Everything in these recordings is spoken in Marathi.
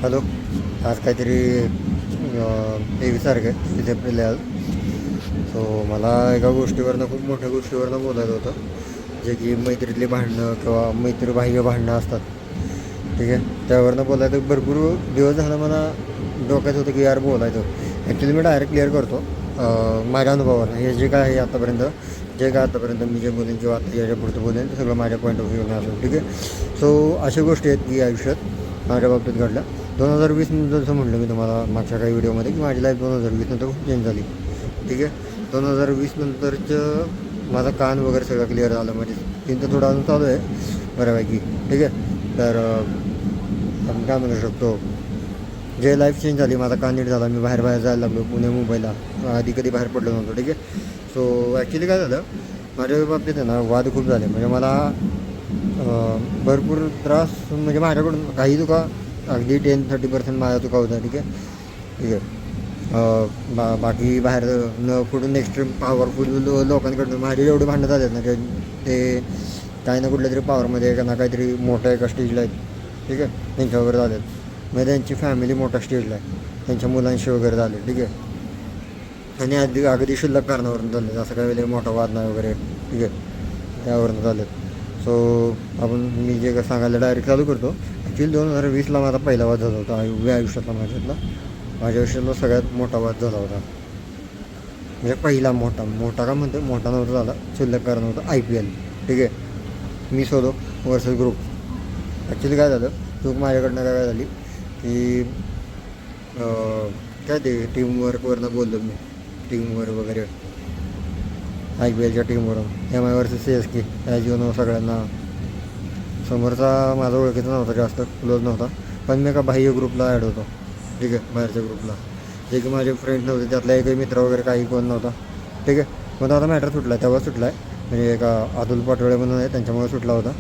हॅलो. आज काहीतरी 23 तारीख आहे, 23 एप्रिल आहे आज. सो मला एका गोष्टीवरनं, खूप मोठ्या गोष्टीवरनं बोलायचं होतं, जे की मैत्रीतली भांडणं किंवा मैत्रीबाह्य भांडणं असतात. ठीक आहे, त्यावरनं बोलायचं. भरपूर दिवस झालं मला डोक्यात होतं की यार बोलायचं. ॲक्च्युली मी डायरेक्ट क्लिअर करतो माझ्या अनुभवानं. हे जे काय आहे आतापर्यंत, मी जे बोलेन किंवा आता याच्या पुढचं बोलेन ते सगळं माझ्या पॉईंट ऑफ व्ह्यूनं असं. ठीक आहे. सो अशा गोष्टी आहेत की आयुष्यात माझ्या बाबतीत घडल्या. 2020 जसं म्हटलं मी तुम्हाला मागच्या काही व्हिडिओमध्ये की माझी लाईफ 2020 नंतर खूप चेंज झाली. ठीक आहे. 2020 नंतरचं माझा कान वगैरे सगळं क्लिअर झालं. म्हणजे चिंता थोडं अजून चालू आहे बऱ्यापैकी. ठीक आहे. तर आपण काय म्हणू शकतो, जे लाईफ चेंज झाली, माझा कान नीट झाला, मी बाहेर जायला लागलो, पुणे मुंबईला. आधी कधी बाहेर पडलो नव्हतो. ठीक आहे. सो ॲक्च्युली काय झालं, माझ्या बाबतीत आहे ना वाद खूप झाले. म्हणजे मला भरपूर त्रास, म्हणजे माझ्याकडून काही चुका, अगदी 10-30% माझ्या चुका होत्या. ठीक आहे. ठीक आहे. बाकी बाहेर न कुठून एक्स्ट्रीम पॉवरफुल लोकांकडून माझे एवढे भांडणं झालेत ना, ते काही ना कुठल्या तरी पॉवरमध्ये ना काहीतरी मोठ्या एका स्टेजला आहेत. ठीक आहे. त्यांच्या वगैरे झालेत. म्हणजे त्यांची फॅमिली मोठ्या स्टेजला आहे, त्यांच्या मुलांशी वगैरे झाले. ठीक आहे. आणि अगदी शिल्लक कारणावरून झाले, असं काही वेळेला मोठा वाद नाही वगैरे. ठीक आहे. त्यावरून झालेत. सो मी जे सांगायला डायरेक्ट चालू करतो. ॲक्च्युली 2020ला माझा पहिला वाद झाला होता आयुष्यातला. माझ्या आयुष्यातला सगळ्यात मोठा वाद झाला होता. म्हणजे पहिला मोठा का म्हणतो, मोठा नव्हता झाला, शिल्लक कारण होतं IPL. ठीक आहे. मी सोलो वर्सेस ग्रुप. ॲक्च्युली काय झालं, चूक माझ्याकडनं काय झाली की काय ते टीमवर्कवरनं बोललो मी, टीमवर वगैरे, IPLच्या टीमवरून. MI versus CSK. As you know सगळ्यांना, समोरचा माझा ओळखीचा नव्हता, जास्त क्लोज नव्हता, पण मी एका बाह्य ग्रुपला ॲड होतो. ठीक आहे. बाहेरच्या ग्रुपला, जे की माझे फ्रेंड नव्हते, त्यातला एकही मित्र वगैरे काही कोण नव्हता. ठीक आहे. पण आता मॅटर सुटला आहे, तेव्हा सुटला आहे. म्हणजे एका अतुल पाटोळे म्हणून आहे, त्यांच्यामुळे सुटला होता,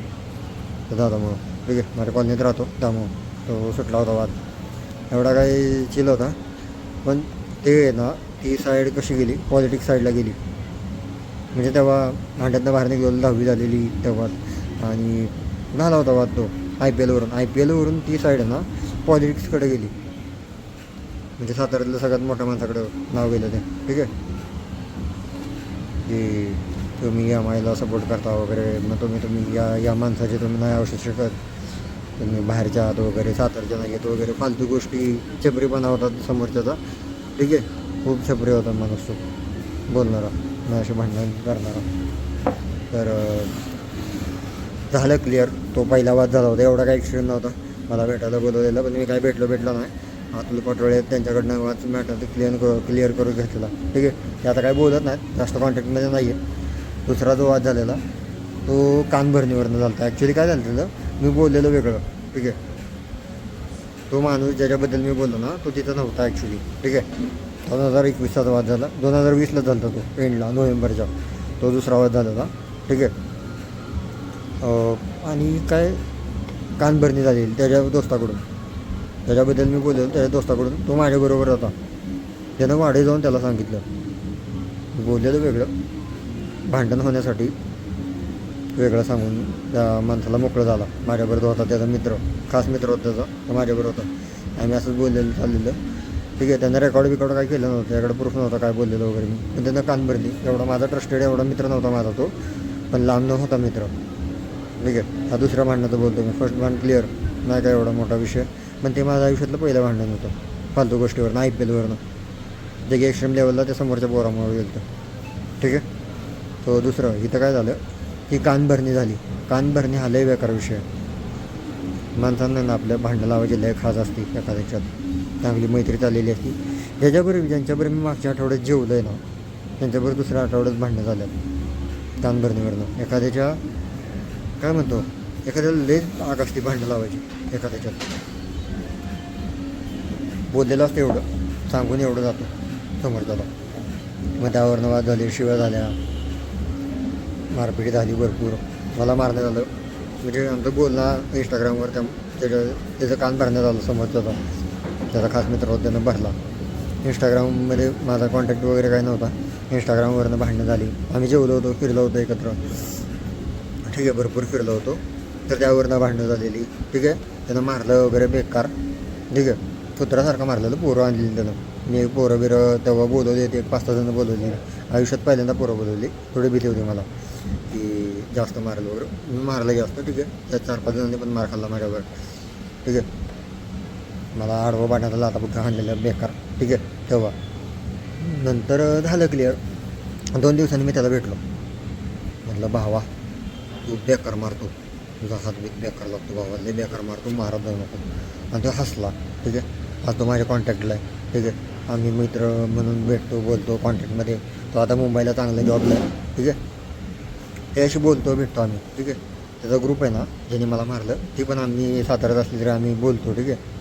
तर दादामुळं. ठीक आहे. माझ्या कॉलनीत राहतो त्यामुळं तो सुटला होता वाद. एवढा काही चिल होता. पण ते ना, ती साईड कशी गेली, पॉलिटिक्स साईडला गेली. म्हणजे तेव्हा भांड्यातनं बाहेर निघालो, 10वी झालेली तेव्हा, आणि झाला होता वाद तो IPL वरून ती साईड ना पॉलिटिक्सकडे गेली. म्हणजे साताऱ्यातलं सगळ्यात मोठ्या माणसाकडं नाव गेलं ते. ठीक आहे. की तुम्ही MIला सपोर्ट करता वगैरे, मग तुम्ही या माणसाचे तुम्ही नाही आवश्यक शकत, तुम्ही बाहेरच्या आहात वगैरे, सातारच्या नाही येत वगैरे, फालतू गोष्टी, छपरीपणा होतात समोरच्याचा. ठीक आहे. खूप छपरी होता माणूस तो बोलणारा, माझ्याशी भांडण करणारा. तर झालं क्लिअर. तो पहिला वाद झाला होता, एवढा काही एक्सट्रीम नव्हता. मला भेटायला बोलवलेलं, पण मी काय भेटलो नाही. अतुल पाटोळे त्यांच्याकडनं वाद मॅटर ते क्लिअर करून घेतलेला. ठीक आहे. ते आता काय बोलत नाहीत, जास्त कॉन्टॅक्टमध्ये नाही आहे. दुसरा जो वाद झालेला तो कानभरणीवरनं झाला होता. ॲक्च्युली काय झालं होतं, मी बोललेलं वेगळं. ठीक आहे. तो माणूस ज्याच्याबद्दल मी बोललो ना, तो तिथं नव्हता ॲक्च्युली. ठीक आहे. 2021चा वाद झाला, 2020ला झाला तो एंडला, नोव्हेंबरच्या. तो दुसरा वाद झाला होता. ठीक आहे. आणि काय कानभरणी झालेली त्याच्या दोस्ताकडून, त्याच्याबद्दल मी बोललो त्याच्या दोस्ताकडून. तो माझ्याबरोबर होता, त्यानं वाढे जाऊन त्याला सांगितलं. बोललेलं वेगळं, भांडण होण्यासाठी वेगळं सांगून त्या माणसाला मोकळं झाला. माझ्याबरोबर होता त्याचा मित्र, खास मित्र होता त्याचा, तो माझ्याबरोबर होता. आम्ही असंच बोललेलं चाललेलं. ठीक आहे. त्यानं रेकॉर्ड काही केलं नव्हतं, त्याकडे प्रूफ नव्हता काय बोललेलं वगैरे मी. पण त्यानं कान भरली. एवढा माझा ट्रस्टेड एवढा मित्र नव्हता माझा तो, पण लांब न होता मित्र. ठीक आहे. हा दुसऱ्या भांडणाचं बोलतो मी. फर्स्ट भांडण क्लिअर नाही काय एवढा मोठा विषय, पण ते माझ्या आयुष्यातलं पहिलं भांडण होतं फालतू गोष्टीवरनं, IPLवरनं, जे की एक्स्ट्रीम लेवलला ते समोरच्या पोरामुळे गेलं. ठीक आहे. तो दुसरं इथं काय झालं की कानभरणी झाली. कानभरणी हा लय बेकार विषय. माणसांना ना आपल्या भांडण लावायची लय खास असते. एखाद्याच्यात चांगली मैत्री चाललेली असती. ज्यांच्याबरोबर मी मागच्या आठवड्यात जेवलो आहे ना, त्यांच्याबरोबर दुसऱ्या आठवड्यात भांडणं झाल्यात कानभरणीवरनं. एखाद्याच्या काय म्हणतो, एखाद्याला लय आग असते भांडणं लावायची. एखाद्याच्यात बोललेलं असतं एवढं, सांगून एवढं जातो समोरच्याला. मग त्यावरनं वाद झाले, शिव्या झाल्या, मारपीट झाली भरपूर. मला मारण्यात आलं. म्हणजे आमचं बोलणं इंस्टाग्रामवर त्याचं कान भरण्यात आलं समोरच्याचा. त्याचा खास मित्र होता, त्यानं भरला. इंस्टाग्राममध्ये माझा कॉन्टॅक्ट वगैरे काही नव्हता. इंस्टाग्रामवरनं भांडणं झाली. आम्ही जेवलो होतो, फिरलो होतो एकत्र. ठीक आहे. भरपूर फिरलो होतो. तर त्यावरनं भांडणं झालेली. ठीक आहे. त्यानं मारलं वगैरे बेकार. ठीक आहे. कुत्र्यासारखं मारलेलं, पोरं आणलेली त्यानं. मी पोरं बिरं तेव्हा बोलवले, एक 5-6 जण बोलवली. आयुष्यात पहिल्यांदा पोरं बोलवली. थोडी भीती होती मला की जास्त मारलं वगैरे. मी मारलं जास्त, ठीक आहे. त्या 4-5 जणांनी पण मार खाल्ला माझ्यावर, ठीक आहे. मला आडवं पाण्याचा लाथा बुक्का हाणलेलं बेकार, ठीक आहे. तेव्हा नंतर झालं क्लिअर. 2 दिवसांनी मी त्याला भेटलो. म्हटलं भावा तू बेकार मारतो, तुझा हात बेकार लागतो भावा, लय बेकार मारतो, मारत जाऊ नको. आणि तो हसला, ठीक आहे. आज तो माझ्या कॉन्टॅक्टला आहे, ठीक आहे. आम्ही मित्र म्हणून भेटतो, बोलतो कॉन्टॅक्टमध्ये. तो आता मुंबईला चांगला जॉबला आहे, ठीक आहे. त्याशी बोलतो, भेटतो आम्ही, ठीक आहे. त्याचा ग्रुप आहे ना ज्याने मला मारलं, ती पण आम्ही साताऱ्यात असली तरी आम्ही बोलतो, ठीक आहे.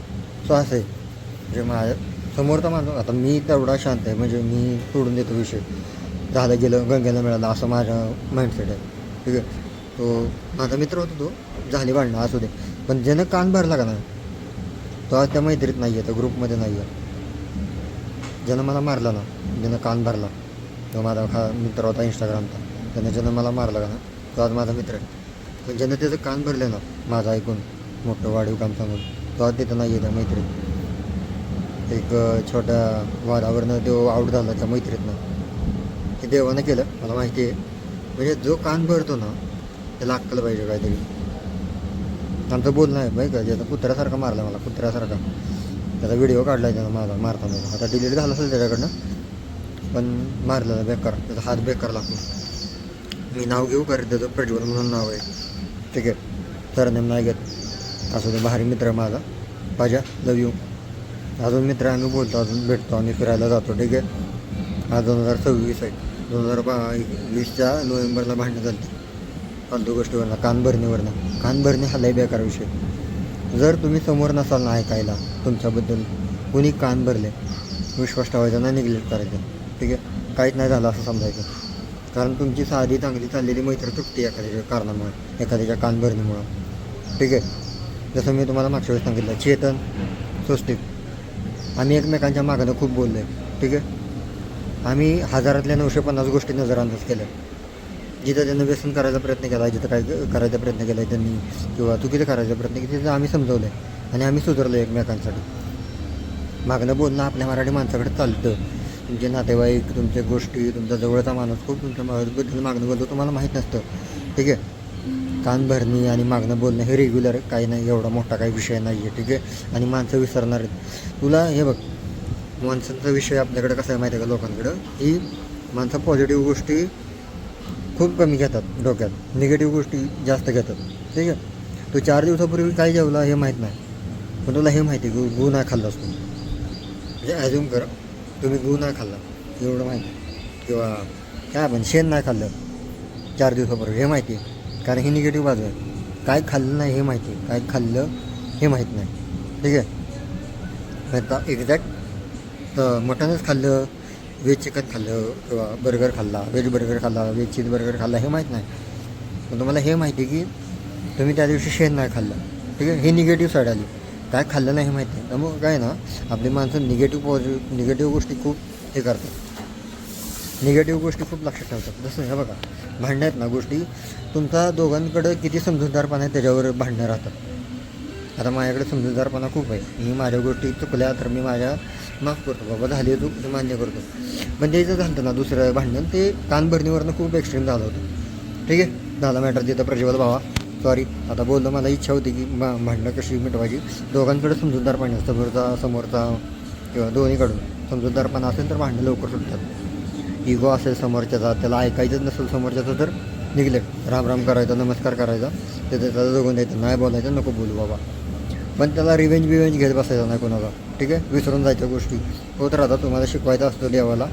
सो असं आहे म्हणजे माझ्या समोरचा माणूस. आता मी तेवढा शांत आहे, म्हणजे मी सोडून देतो विषय, झालं गेलं गंगेला मिळालं असं माझं माइंडसेट आहे, ठीक आहे. तो माझा मित्र होता, तो झाली भांडणं असू दे, पण ज्यानं कान भरला का नाही तो आज त्या मैत्रीत नाही आहे, त्या ग्रुपमध्ये नाही आहे. ज्यानं मला मारला ना, ज्यानं कान भरला, तो माझा मित्र होता इंस्टाग्रामचा. ज्यानं मला मारला का ना तो आज माझा मित्र आहे. पण ज्यानं त्याचं कान भरलं ना माझं ऐकून, मोठं वाढीव काम सांगून, तो आज तिथं नाही आहे त्या मैत्रीत. एक छोट्या वादावरनं तो आऊट झाला त्या मैत्रीतनं. हे देवानं केलं मला माहिती आहे. म्हणजे जो कान भरतो ना त्याला अक्कल पाहिजे काहीतरी. आमचं बोलणं आहे बाई का, ज्याचा कुत्र्यासारखा मारला मला, कुत्र्यासारखा. त्याचा व्हिडिओ काढला आहे त्यानं माझा मारताना. आता डिलीट झाला असेल त्याच्याकडनं, पण मारलेला बेकार, त्याचा हात बेकार लागतो. मी नाव घेऊ करत त्याचं, प्रज्वल म्हणून नाव आहे, ठीक आहे. सरनेम नाही घेत. असं ते भारी मित्र आहे माझा, पाजा लव यू. अजून मित्र आम्ही बोलतो, अजून भेटतो, आम्ही फिरायला जातो, ठीक आहे. आज 2026 आहे. 2020च्या नोव्हेंबरला भांडणं झाली फालतू गोष्टीवरनं, कान भरणे हा लय बेकार विषय. जर तुम्ही समोर नसाल ना ऐकायला तुमच्याबद्दल, कुणी कान भरले, विश्वास ठेवायचा नाही, निग्लेक्ट करायचं, ठीक आहे. काहीच नाही झालं असं समजायचं. कारण तुमची साधी चांगली चाललेली मैत्री तुटते एखाद्याच्या कारणामुळे, एखाद्याच्या कान भरणीमुळं, ठीक आहे. जसं मी तुम्हाला मागच्या वेळेस सांगितलं, चेतन स्वस्तिक, आम्ही एकमेकांच्या मागणं खूप बोललो आहे, ठीक आहे. आम्ही 1000तल्या 950 गोष्टी नजरअंदाज केल्या. जिथं त्यांना व्यसन करायचा प्रयत्न केला, जिथं काय करायचा प्रयत्न केला आहे त्यांनी, किंवा चुकीचं करायचा प्रयत्न केला, तिथं आम्ही समजवलं आहे आणि आम्ही सुधारलो एकमेकांसाठी. मागणं बोलणं आपल्या मराठी माणसाकडे चालतं. तुमचे नातेवाईक, तुमच्या गोष्टी, तुमचा जवळचा माणूस खूप तुमच्याबद्दल मागणं बोलतो, तुम्हाला माहीत नसतं, ठीक आहे. कान भरणी आणि मागणं बोलणं हे रेग्युलर काही नाही, एवढा मोठा काही विषय नाही आहे, ठीक आहे. आणि माणसं विसरणार आहेत तुला. हे बघ, माणसांचा विषय आपल्याकडे कसा आहे माहिती आहे का, लोकांकडं ही माणसं पॉझिटिव्ह गोष्टी खूप कमी घेतात डोक्यात, निगेटिव्ह गोष्टी जास्त घेतात, ठीक आहे. तू 4 दिवसापूर्वी काय जेवला हे माहीत नाही, पण तुला हे माहिती आहे गू नाही खाल्लास तू, म्हणजे ॲज्युम कर तुम्ही गू नाही खाल्ला एवढं माहिती, किंवा काय आपण शेण नाही खाल्लं 4 दिवसापूर्वी हे माहिती आहे. कारण ही निगेटिव्ह बाजू आहे. काय खाल्लं नाही हे माहिती आहे, काय खाल्लं हे माहीत नाही, ठीक आहे. आता एक्झॅक्ट तर मटनच खाल्लं, व्हेज चिकन खाल्लं, किंवा बर्गर खाल्ला, व्हेज बर्गर खाल्ला, व्हेज चीज बर्गर खाल्ला हे माहीत नाही. पण तुम्हाला हे माहिती आहे की तुम्ही त्या दिवशी शेण नाही खाल्लं, ठीक आहे. ही निगेटिव्ह साईड आली. काय खाल्लं नाही हे माहिती आहे. त्यामुळं काय ना, आपली माणसं निगेटिव्ह गोष्टी खूप हे करतात, निगेटिव्ह गोष्टी खूप लक्षात ठेवतात. जसं हे बघा, भांडणं आहेत ना गोष्टी, तुमचा दोघांकडं किती समजूतदारपणा आहे त्याच्यावर भांडणं राहतात. आता माझ्याकडे समजूतदारपणा खूप आहे. मी माझ्या गोष्टी चुकल्या तर मी माफ करतो, बाबा झाली चूक ते मान्य करतो. पण ते जर झालं ना दुसरं भांडण, ते कानभरणीवरनं खूप एक्स्ट्रीम झालं होतं, ठीक आहे. झाला मॅटर तिथं, प्रज्वल भावा सॉरी. आता बोललो, मला इच्छा होती की भांडणं कशी मिटवायची. दोघांकडे समजूतदारपणा, समोरचा किंवा दोन्हीकडून समजूतदारपणा असेल तर भांडणं लवकर सुटतात. इगो असेल समोरच्याचा, त्याला ऐकायचंच नसेल समोरच्याचं तर निग्लेक्ट, राम करायचा, नमस्कार करायचा, ते त्याला जगून द्यायचं, नाही बोलायचं, नको बोलू बाबा. पण त्याला रिवेंज घेत बसायचा नाही कोणाला, ठीक आहे. विसरून जायच्या गोष्टी होत राहतात. तुम्हाला शिकवायचं असतं देवाला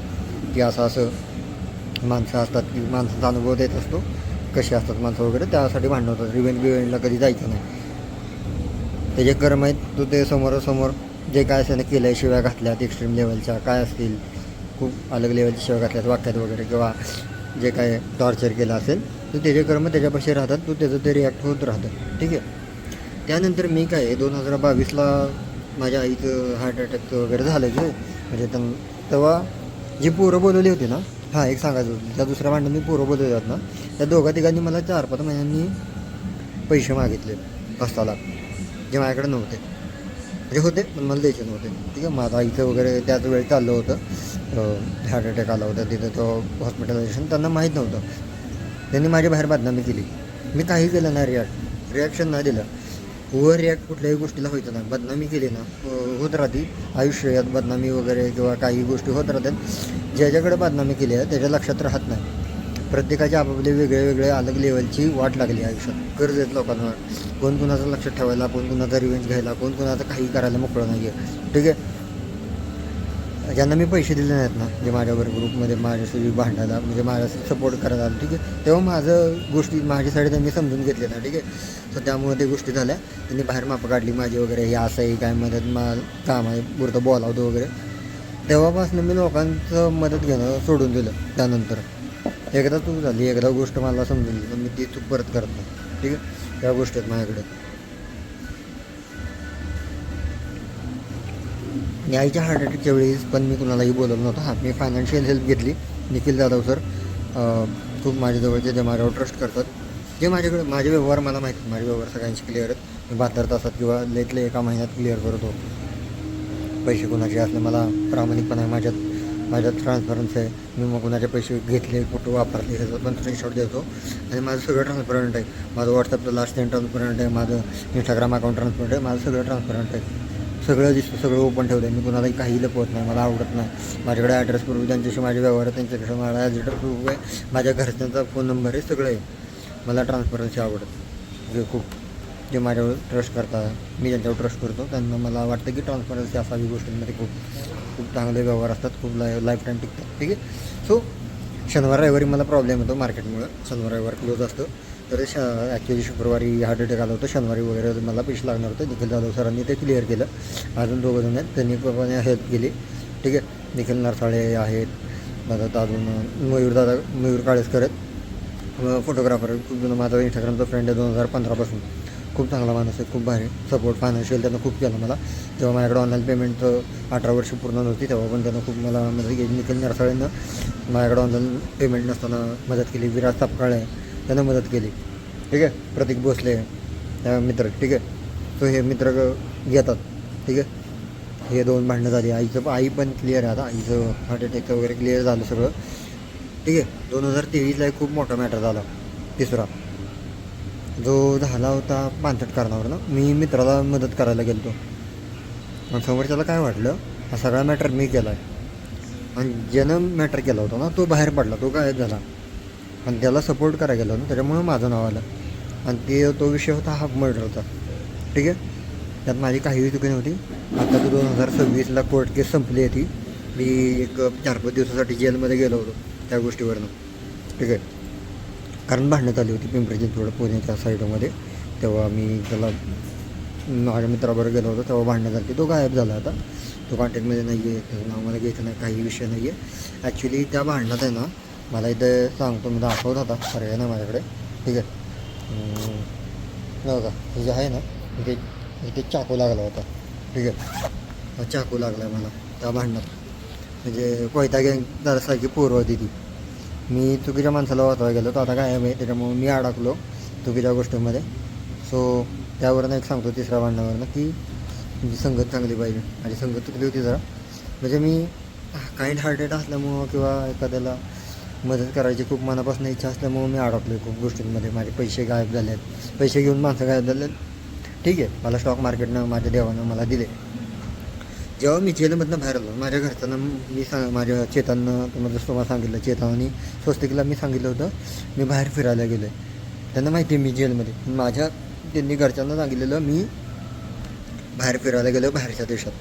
की असं माणसं असतात, की माणसाचा अनुभव देत असतो कशी असतात माणसं वगैरे, त्यासाठी भांडणं होतात. रिवेंजला कधी जायचं नाही. त्याचे कर्म आहेत, तू ते समोरासमोर जे काय असेल केलं आहे, शिव्या घातल्यात एक्स्ट्रीम लेवलच्या काय असतील, खूप अलग लेवलच्या शिव्या घातल्यात वाक्यात वगैरे, किंवा जे काय टॉर्चर केलं असेल तर त्याचे कर्म त्याच्यापाशी राहतात, तू त्याचं ते रिॲक्ट होत राहतं, ठीक आहे. त्यानंतर मी काय 2022ला माझ्या आईचं हार्ट अटॅक वगैरे झालं की, म्हणजे तेव्हा जी पोरं बोलवली होती ना, हां एक सांगायचं होतं, त्या दुसऱ्या भांडण मी पोरं बोलवली होतात ना, त्या दोघांनी मला 4-5 महिन्यांनी पैसे मागितले 5 लाख, जे माझ्याकडे नव्हते, म्हणजे होते पण मला द्यायचे नव्हते. ठीक आहे. माझं आईचं वगैरे त्याच वेळी चाललं होतं, हार्ट अटॅक आला होता तिथं, तो हॉस्पिटलायझेशन त्यांना माहीत नव्हतं. त्यांनी माझी बाहेर बदनामी केली. मी काही केलं नाही, रिॲक्शन नाही दिलं. ओव्हर रिॲक्ट कुठल्याही गोष्टीला व्हायचं नाही. बदनामी केली ना होत राहते आयुष्यात, बदनामी वगैरे किंवा काही गोष्टी होत राहतात. ज्याच्याकडे बदनामी केली आहे त्याच्या लक्षात राहत नाही. प्रत्येकाचे आपापले वेगळे वेगळे अलग लेवलची वाट लागली आयुष्यात. गरज आहेत लोकांना. कोण कुणाचं लक्षात ठेवायला, कोण कुणाचा रिव्हेंज घ्यायला, कोण कुणाचं काही करायला मोकळं नाही आहे. ठीक आहे. ज्यांना मी पैसे दिले नाहीत ना, जे माझ्यावर ग्रुपमध्ये माझ्याशी भांडायला, म्हणजे माझ्या सपोर्ट करायला आलं, ठीक आहे, तेव्हा माझं गोष्टी माझ्यासाठी त्यांनी समजून घेतले ना. ठीक आहे. सो त्यामुळे ते गोष्टी झाल्या. त्यांनी बाहेर मापं काढली माझी वगैरे, हे असं आहे काय मदत काम आहे पुरतं बोलावतो वगैरे. तेव्हापासून मी लोकांचं मदत घेणं सोडून दिलं. त्यानंतर एकदा चूक झाली, एकदा गोष्ट मला समजून तर मी ती चूक परत करत नाही. ठीक आहे. त्या गोष्टी आहेत माझ्याकडे. आईच्या हार्ट अटॅकच्या वेळेस पण मी कुणालाही बोलवलं नव्हतं. हां, मी फायनान्शियल हेल्प घेतली. निखिल जाधव सर खूप माझ्याजवळचे, जे माझ्यावर ट्रस्ट करतात, जे माझ्याकडे माझे व्यवहार मला माहिती, माझे व्यवहार सगळ्यांचे क्लिअर आहेत. मी 72 तासात किंवा लेटले एका महिन्यात क्लिअर करतो. पैसे कोणाचे असले मला प्रामाणिकपणा आहे, माझ्यात ट्रान्सपरन्सी आहे. मी मग कोणाचे पैसे घेतले, फोटो वापरले ह्याचं पण स्क्रीनशॉट देतो. आणि माझं सगळं ट्रान्सपरंट आहे. माझं व्हॉट्सअपचं लास्ट टाईम ट्रान्सपरंट आहे. माझं इंस्टाग्राम अकाउंट ट्रान्सपरंट आहे. माझं सगळं ट्रान्सपरंट आहे. सगळं दिसतं, सगळं ओपन ठेवलं आहे. मी कुणालाही काही लपवत नाही. मला आवडत नाही. माझ्याकडे ॲड्रेस प्रूफ, ज्यांच्याशी माझे व्यवहार आहे त्यांच्याकडे माझा ॲड्रेस प्रूफ आहे. माझ्या घरच्यांचा फोन नंबर आहे, सगळं आहे. मला ट्रान्सपरन्सी आवडत. जे जे माझ्यावर ट्रस्ट करतात, मी ज्यांच्यावर ट्रस्ट करतो त्यांना मला वाटतं की ट्रान्सपरन्सी असावी गोष्टींमध्ये. खूप चांगले व्यवहार असतात, खूप लाईफ टाईम टिकतात. ठीक आहे. सो शनिवार रविवारी मला प्रॉब्लेम येतो मार्केटमुळं. शनिवार रविवार क्लोज असतं. तर ॲक्च्युली शुक्रवारी हार्ट अटॅक आला होता. शनिवारी वगैरे मला पैसे लागणार होते. निखिल जाधव सरांनी ते क्लिअर केलं. अजून 2 जण आहेत, त्यांनी पण हेल्प केली. ठीक आहे. निखिल नरसाळे आहेत, परत अजून मयूर काळेसकर आहेत, फोटोग्राफर. खूप माझा इंस्टाग्रामचा फ्रेंड आहे 2015 खूप चांगला माणूस आहे, खूप भारी सपोर्ट फायनान्शियल त्यानं खूप केलं मला. जेव्हा माझ्याकडे ऑनलाईन पेमेंटचं 18 वर्ष पूर्ण नव्हती तेव्हा पण त्यानं खूप मला मदत केली. निखिल नरसाळेनं माझ्याकडे ऑनलाईन पेमेंट नसताना मदत केली. विराज तापकाळे त्यानं मदत केली. ठीक आहे. प्रतीक भोसले मित्र. ठीक आहे. तो हे मित्र घेतात. ठीक आहे. हे 2 भांडणं झाली. आई पण क्लिअर आहे आता. आईचं हार्ट अटॅकचं वगैरे क्लिअर झालं सगळं. ठीक आहे. 2023ला खूप मोठा मॅटर झाला. तिसरा जो झाला होता पानसट कारणावर ना, मी मित्राला मदत करायला गेलो आणि समोरच्याला काय वाटलं, हा सगळा मॅटर मी केला आहे. आणि ज्यानं मॅटर केला होता ना तो बाहेर पडला, तो गायब झाला. आणि त्याला सपोर्ट करायला गेलो ना, त्याच्यामुळं माझं नाव आलं. आणि तो विषय होता हाफ मर्डरचा. ठीक आहे. त्यात माझी काहीही चुकी नव्हती. आता तो 2026ला कोर्ट केस संपली होती. मी एक 4-5 दिवसासाठी जेलमध्ये गेलो होतो त्या गोष्टीवरनं. ठीक आहे. कारण भांडण्यात आली होती पिंपरी चिंचवड पुण्याच्या साईडमध्ये. तेव्हा मी त्याला माझ्या मित्राबरोबर गेलो होतो, तेव्हा भांडण्यात आली. तो गायब झाला. आता तो कॉन्टॅक्टमध्ये नाही आहे, त्याचं नाव मला घ्यायचं नाही, काही विषय नाही आहे. ॲक्च्युली त्या भांडणात आहे ना, मला इथं सांगतो मी, दाखवत होता पर्याय ना माझ्याकडे. ठीक आहे. बघा हे जे आहे ना, इथे चाकू लागला होता. ठीक आहे. चाकू लागला आहे मला त्या भांडणात. म्हणजे कोयता गँग जरासारखी पोरं होती ती. मी चुकीच्या माणसाला वाचवायला गेलो, तर आता काय आहे त्याच्यामुळे मी अडकलो चुकीच्या गोष्टींमध्ये. सो त्यावरनं एक सांगतो तिसऱ्या भांडणावरनं की तुमची संगत चांगली पाहिजे. माझी संगत चुकली होती जरा. म्हणजे मी काइंड हार्टेड असल्यामुळं किंवा एखाद्याला मदत करायची खूप मनापासून इच्छा असल्यामुळं मी अडकलो खूप गोष्टींमध्ये. माझे पैसे गायब झाले आहेत, पैसे घेऊन माणसं गायब झाले आहेत. ठीक आहे. मला स्टॉक मार्केटनं माझ्या देवानं मला दिले. जेव्हा मी जेलमधनं बाहेर आलो, माझ्या घरच्यांना मी माझ्या चेतननं तुम्हाला सांगितलं, चेतन स्वस्तिकला मी सांगितलं होतं मी बाहेर फिरायला गेलो आहे. त्यांना माहिती आहे मी जेलमध्ये. त्यांनी घरच्यांना सांगितलेलं मी बाहेर फिरायला गेलो बाहेरच्या देशात.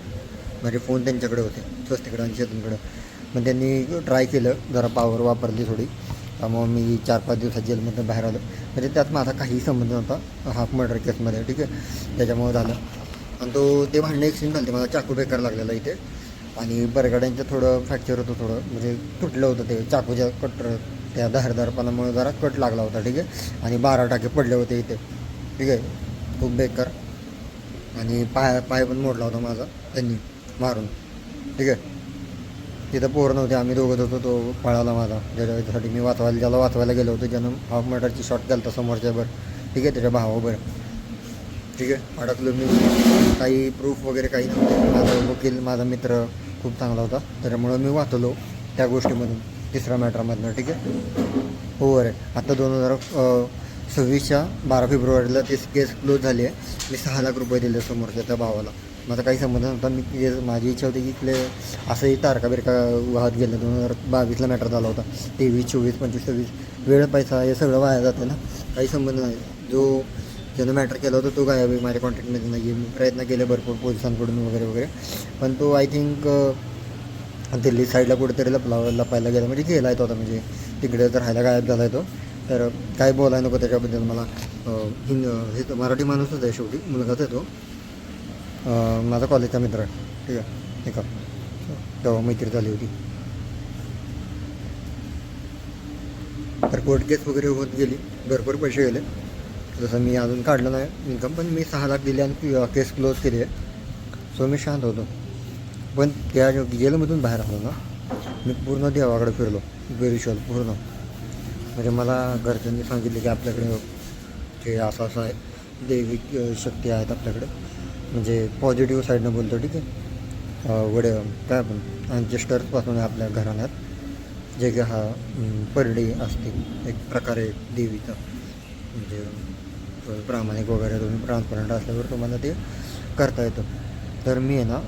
माझे फोन त्यांच्याकडे होते, स्वस्तिकडं आणि चेतनकडं. मग त्यांनी ट्राय केलं, जरा पावर वापरली थोडी, त्यामुळं मी 4-5 दिवसात जेलमधनं बाहेर आलो. म्हणजे त्यात माझा काहीही संबंध नव्हता हाफ मर्डर केसमध्ये. ठीक आहे. त्याच्यामुळं झालं. आणि ते भांडणं एक्सचेंज झालं. मला चाकू बेकार लागलेला इथे. आणि बरगाड्यांचं थोडं फ्रॅक्चर होतं, थोडं म्हणजे तुटलं होतं ते चाकूच्या त्या धारदारपणामुळे जरा कट लागला होता. ठीक आहे. आणि 12 टाके पडले होते इथे. ठीक आहे. खूप बेकार. आणि पाय पण मोडला होता माझा त्यांनी मारून. ठीक आहे. तिथं पोरं नव्हते, आम्ही दोघंच होतो. तो पळाला माझा, ज्याच्यासाठी मी ज्याला वाचवायला गेलो होतो, ज्यानं हाफ मर्डरची शॉट केला होता समोरच्यावर. ठीक आहे. त्याच्या भावावर. ठीक आहे. अडकलो मी. काही प्रूफ वगैरे काही नव्हते. माझा वकील माझा मित्र खूप चांगला होता, त्याच्यामुळं मी वाचलो त्या गोष्टीमधून, तिसऱ्या मॅटरमधनं. ठीक आहे. हो अरे आता 2026च्या 12 फेब्रुवारीला ती केस क्लोज झाली आहे. मी 6 लाख रुपये दिले समोरच्या त्या भावाला. माझा काही संबंध नव्हता. माझी इच्छा होती की इथले असंही तारका बिरका वाहत गेलं. 2022ला मॅटर झाला होता. 23, 24, 25, 26 वेळ पैसा हे सगळं वाया जातं ना, काही संबंध नाही. ज्यानं मॅटर केलं होतं तो गायब आहे, माझ्या कॉन्टॅक्टमध्ये नाही आहे. मी प्रयत्न केले भरपूर पोलिसांकडून वगैरे वगैरे, पण तो आय थिंक दिल्ली साईडला कुठेतरी लपायला गेला, म्हणजे गेला आहे तो आता, म्हणजे तिकडे तर राहायला गायब झाला आहे तो. तर काय बोलायला नको त्याच्याबद्दल मला. हे तर मराठी माणूसच आहे शेवटी, मुलगाच आहे तो. माझा कॉलेजचा मित्र आहे. ठीक आहे. एका तेव्हा मैत्री झाली होती. तर कोर्ट केस वगैरे होत गेली, भरपूर पैसे गेले. जसं मी अजून काढलं नाही इन्कम, पण मी 6 लाख दिले आणि केस क्लोज केली आहे. सो मी शांत होतो. पण त्या जेलमधून बाहेर आलो ना, मी पूर्ण देवाकडे फिरलो, स्पिरिच्युअल पूर्ण. म्हणजे मला घरच्यांनी सांगितले की आपल्याकडे ते असं असं आहे, दैविक शक्ती आहेत आपल्याकडे, म्हणजे पॉझिटिव्ह साईडनं बोलतो. ठीक आहे. काय आपण अँजेस्टर्सपासून आपल्या घराण्यात जे की हा परडी असते एक प्रकारे देवीचा, म्हणजे प्रामाणिक वगैरे तुम्ही ट्रान्सपरंट असल्यावर तुम्हाला ते करता येतं. तर मी आहे ना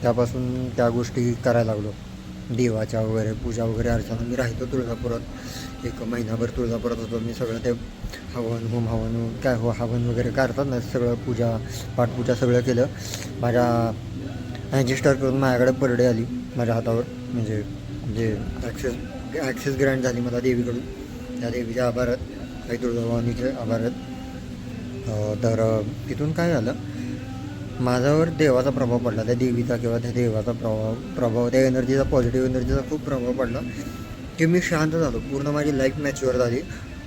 त्यापासून त्या गोष्टी करायला लागलो, देवाच्या वगैरे पूजा वगैरे अर्चना. मी राहतो तुळजापुरात, 1 महिनाभर तुळजापुरात होतो मी. सगळं ते हवन काय हवन वगैरे करतात ना, सगळं पूजा पाठपूजा सगळं केलं. माझ्या ॲडजस्टर करून माझ्याकडे परडे आली माझ्या हातावर, म्हणजे ॲक्सेस ग्रँट झाली मला देवीकडून. त्या देवीच्या आभारात, काही तुळजाभवानीचे आभारात. तर तिथून काय झालं, माझ्यावर देवाचा प्रभाव पडला, त्या देवीचा किंवा त्या देवाचा प्रभाव त्या एनर्जीचा, पॉझिटिव्ह एनर्जीचा खूप प्रभाव पडला की मी शांत झालो. पूर्ण माझी लाईफ मॅच्युअर झाली.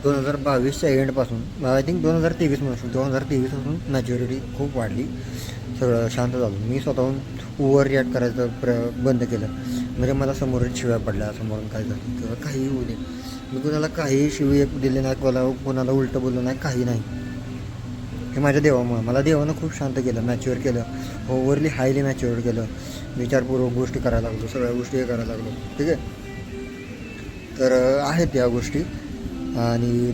2022च्या एंडपासून आय थिंक 2023 म्हणून 2023 पासून मॅच्युरिटी खूप वाढली. सगळं शांत झालो. मी स्वतःहून ओव्हर रिॲक्ट करायचं बंद केलं. म्हणजे मला समोरच शिव्या पडल्या, समोरून काय झालं किंवा काही होऊ दे, मी कुणाला काही शिवी दिले नाही, कोणाला उलटं बोललं नाही, काही नाही. हे माझ्या देवामुळे. मला देवानं खूप शांत केलं, मॅच्युअर केलं, ओव्हरली हायली मॅच्युअर केलं. विचारपूर्वक गोष्टी करायला लागलो, सगळ्या गोष्टी हे करायला लागलो. ठीक आहे. तर आहेत या गोष्टी. आणि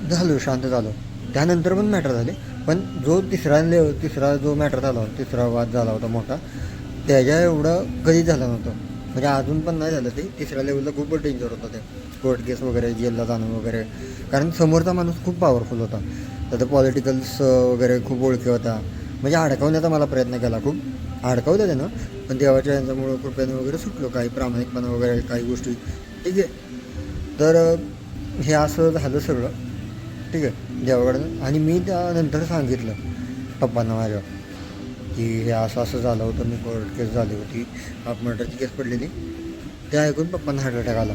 झालो, शांत झालो. त्यानंतर पण मॅटर झाले, पण तिसरा जो मॅटर झाला होता, तिसरा वाद झाला होता मोठा, त्याच्या एवढं कधीच झालं नव्हतं. म्हणजे अजून पण नाही झालं ते. तिसऱ्या लेवलला खूपच डेंजर होतं ते, कोर्ट केस वगैरे, जेलला जाणं वगैरे. कारण समोरचा माणूस खूप पॉवरफुल होता, त्याचं पॉलिटिकल्स वगैरे खूप ओळखी होता. म्हणजे अडकवण्याचा मला प्रयत्न केला, खूप अडकवलं त्यानं, पण देवाच्या यांच्यामुळं कृपेनं वगैरे सुटलो. काही प्रामाणिकपणा वगैरे काही गोष्टी. ठीक आहे. तर हे असं झालं सगळं. ठीक आहे, देवाकडं. आणि मी त्यानंतर सांगितलं पप्पांना माझ्या की हे असं असं झालं होतं, मी कोर्ट केस झाली होती, हाफ मर्डरची केस पडलेली. ते ऐकून पप्पांना हार्ट अटॅक आला.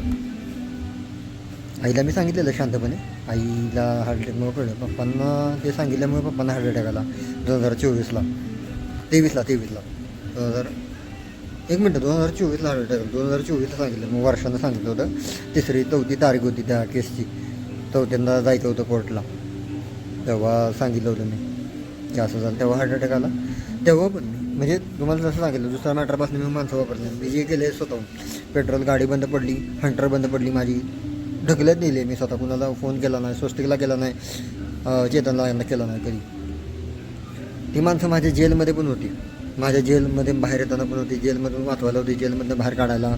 आईला मी सांगितलेलं शांतपणे, आईला हार्ट अटॅकमुळे कळलं. पप्पांना ते सांगितल्यामुळे पप्पांना हार्ट अटॅक आला 2024ला, 23ला 2024ला हार्ट अटॅक. 2024ला सांगितलं, मग वर्षानं सांगितलं होतं. 4थी तारीख होती त्या केसची, 4थ्यांदा जायचं होतं कोर्टला. तेव्हा सांगितलं होतं मी की असं झालं. तेव्हा हार्ट अटॅक आला. तेव्हा पण मी, म्हणजे तुम्हाला जसं सांगितलं, दुसऱ्या मॅटरपासून मी माणसं वापरले. मी जे केले स्वतःहून, पेट्रोल गाडी बंद पडली, हंटर बंद पडली माझी, ढकलत दिले मी स्वतः. कुणाला फोन केला नाही, स्वस्तिकला केला नाही, चेतनला यांना केला नाही कधी. ती माणसं माझ्या जेलमध्ये पण होती, माझ्या जेलमध्ये बाहेर येताना पण होती, जेलमधून वाचवायला होती, जेलमधून बाहेर काढायला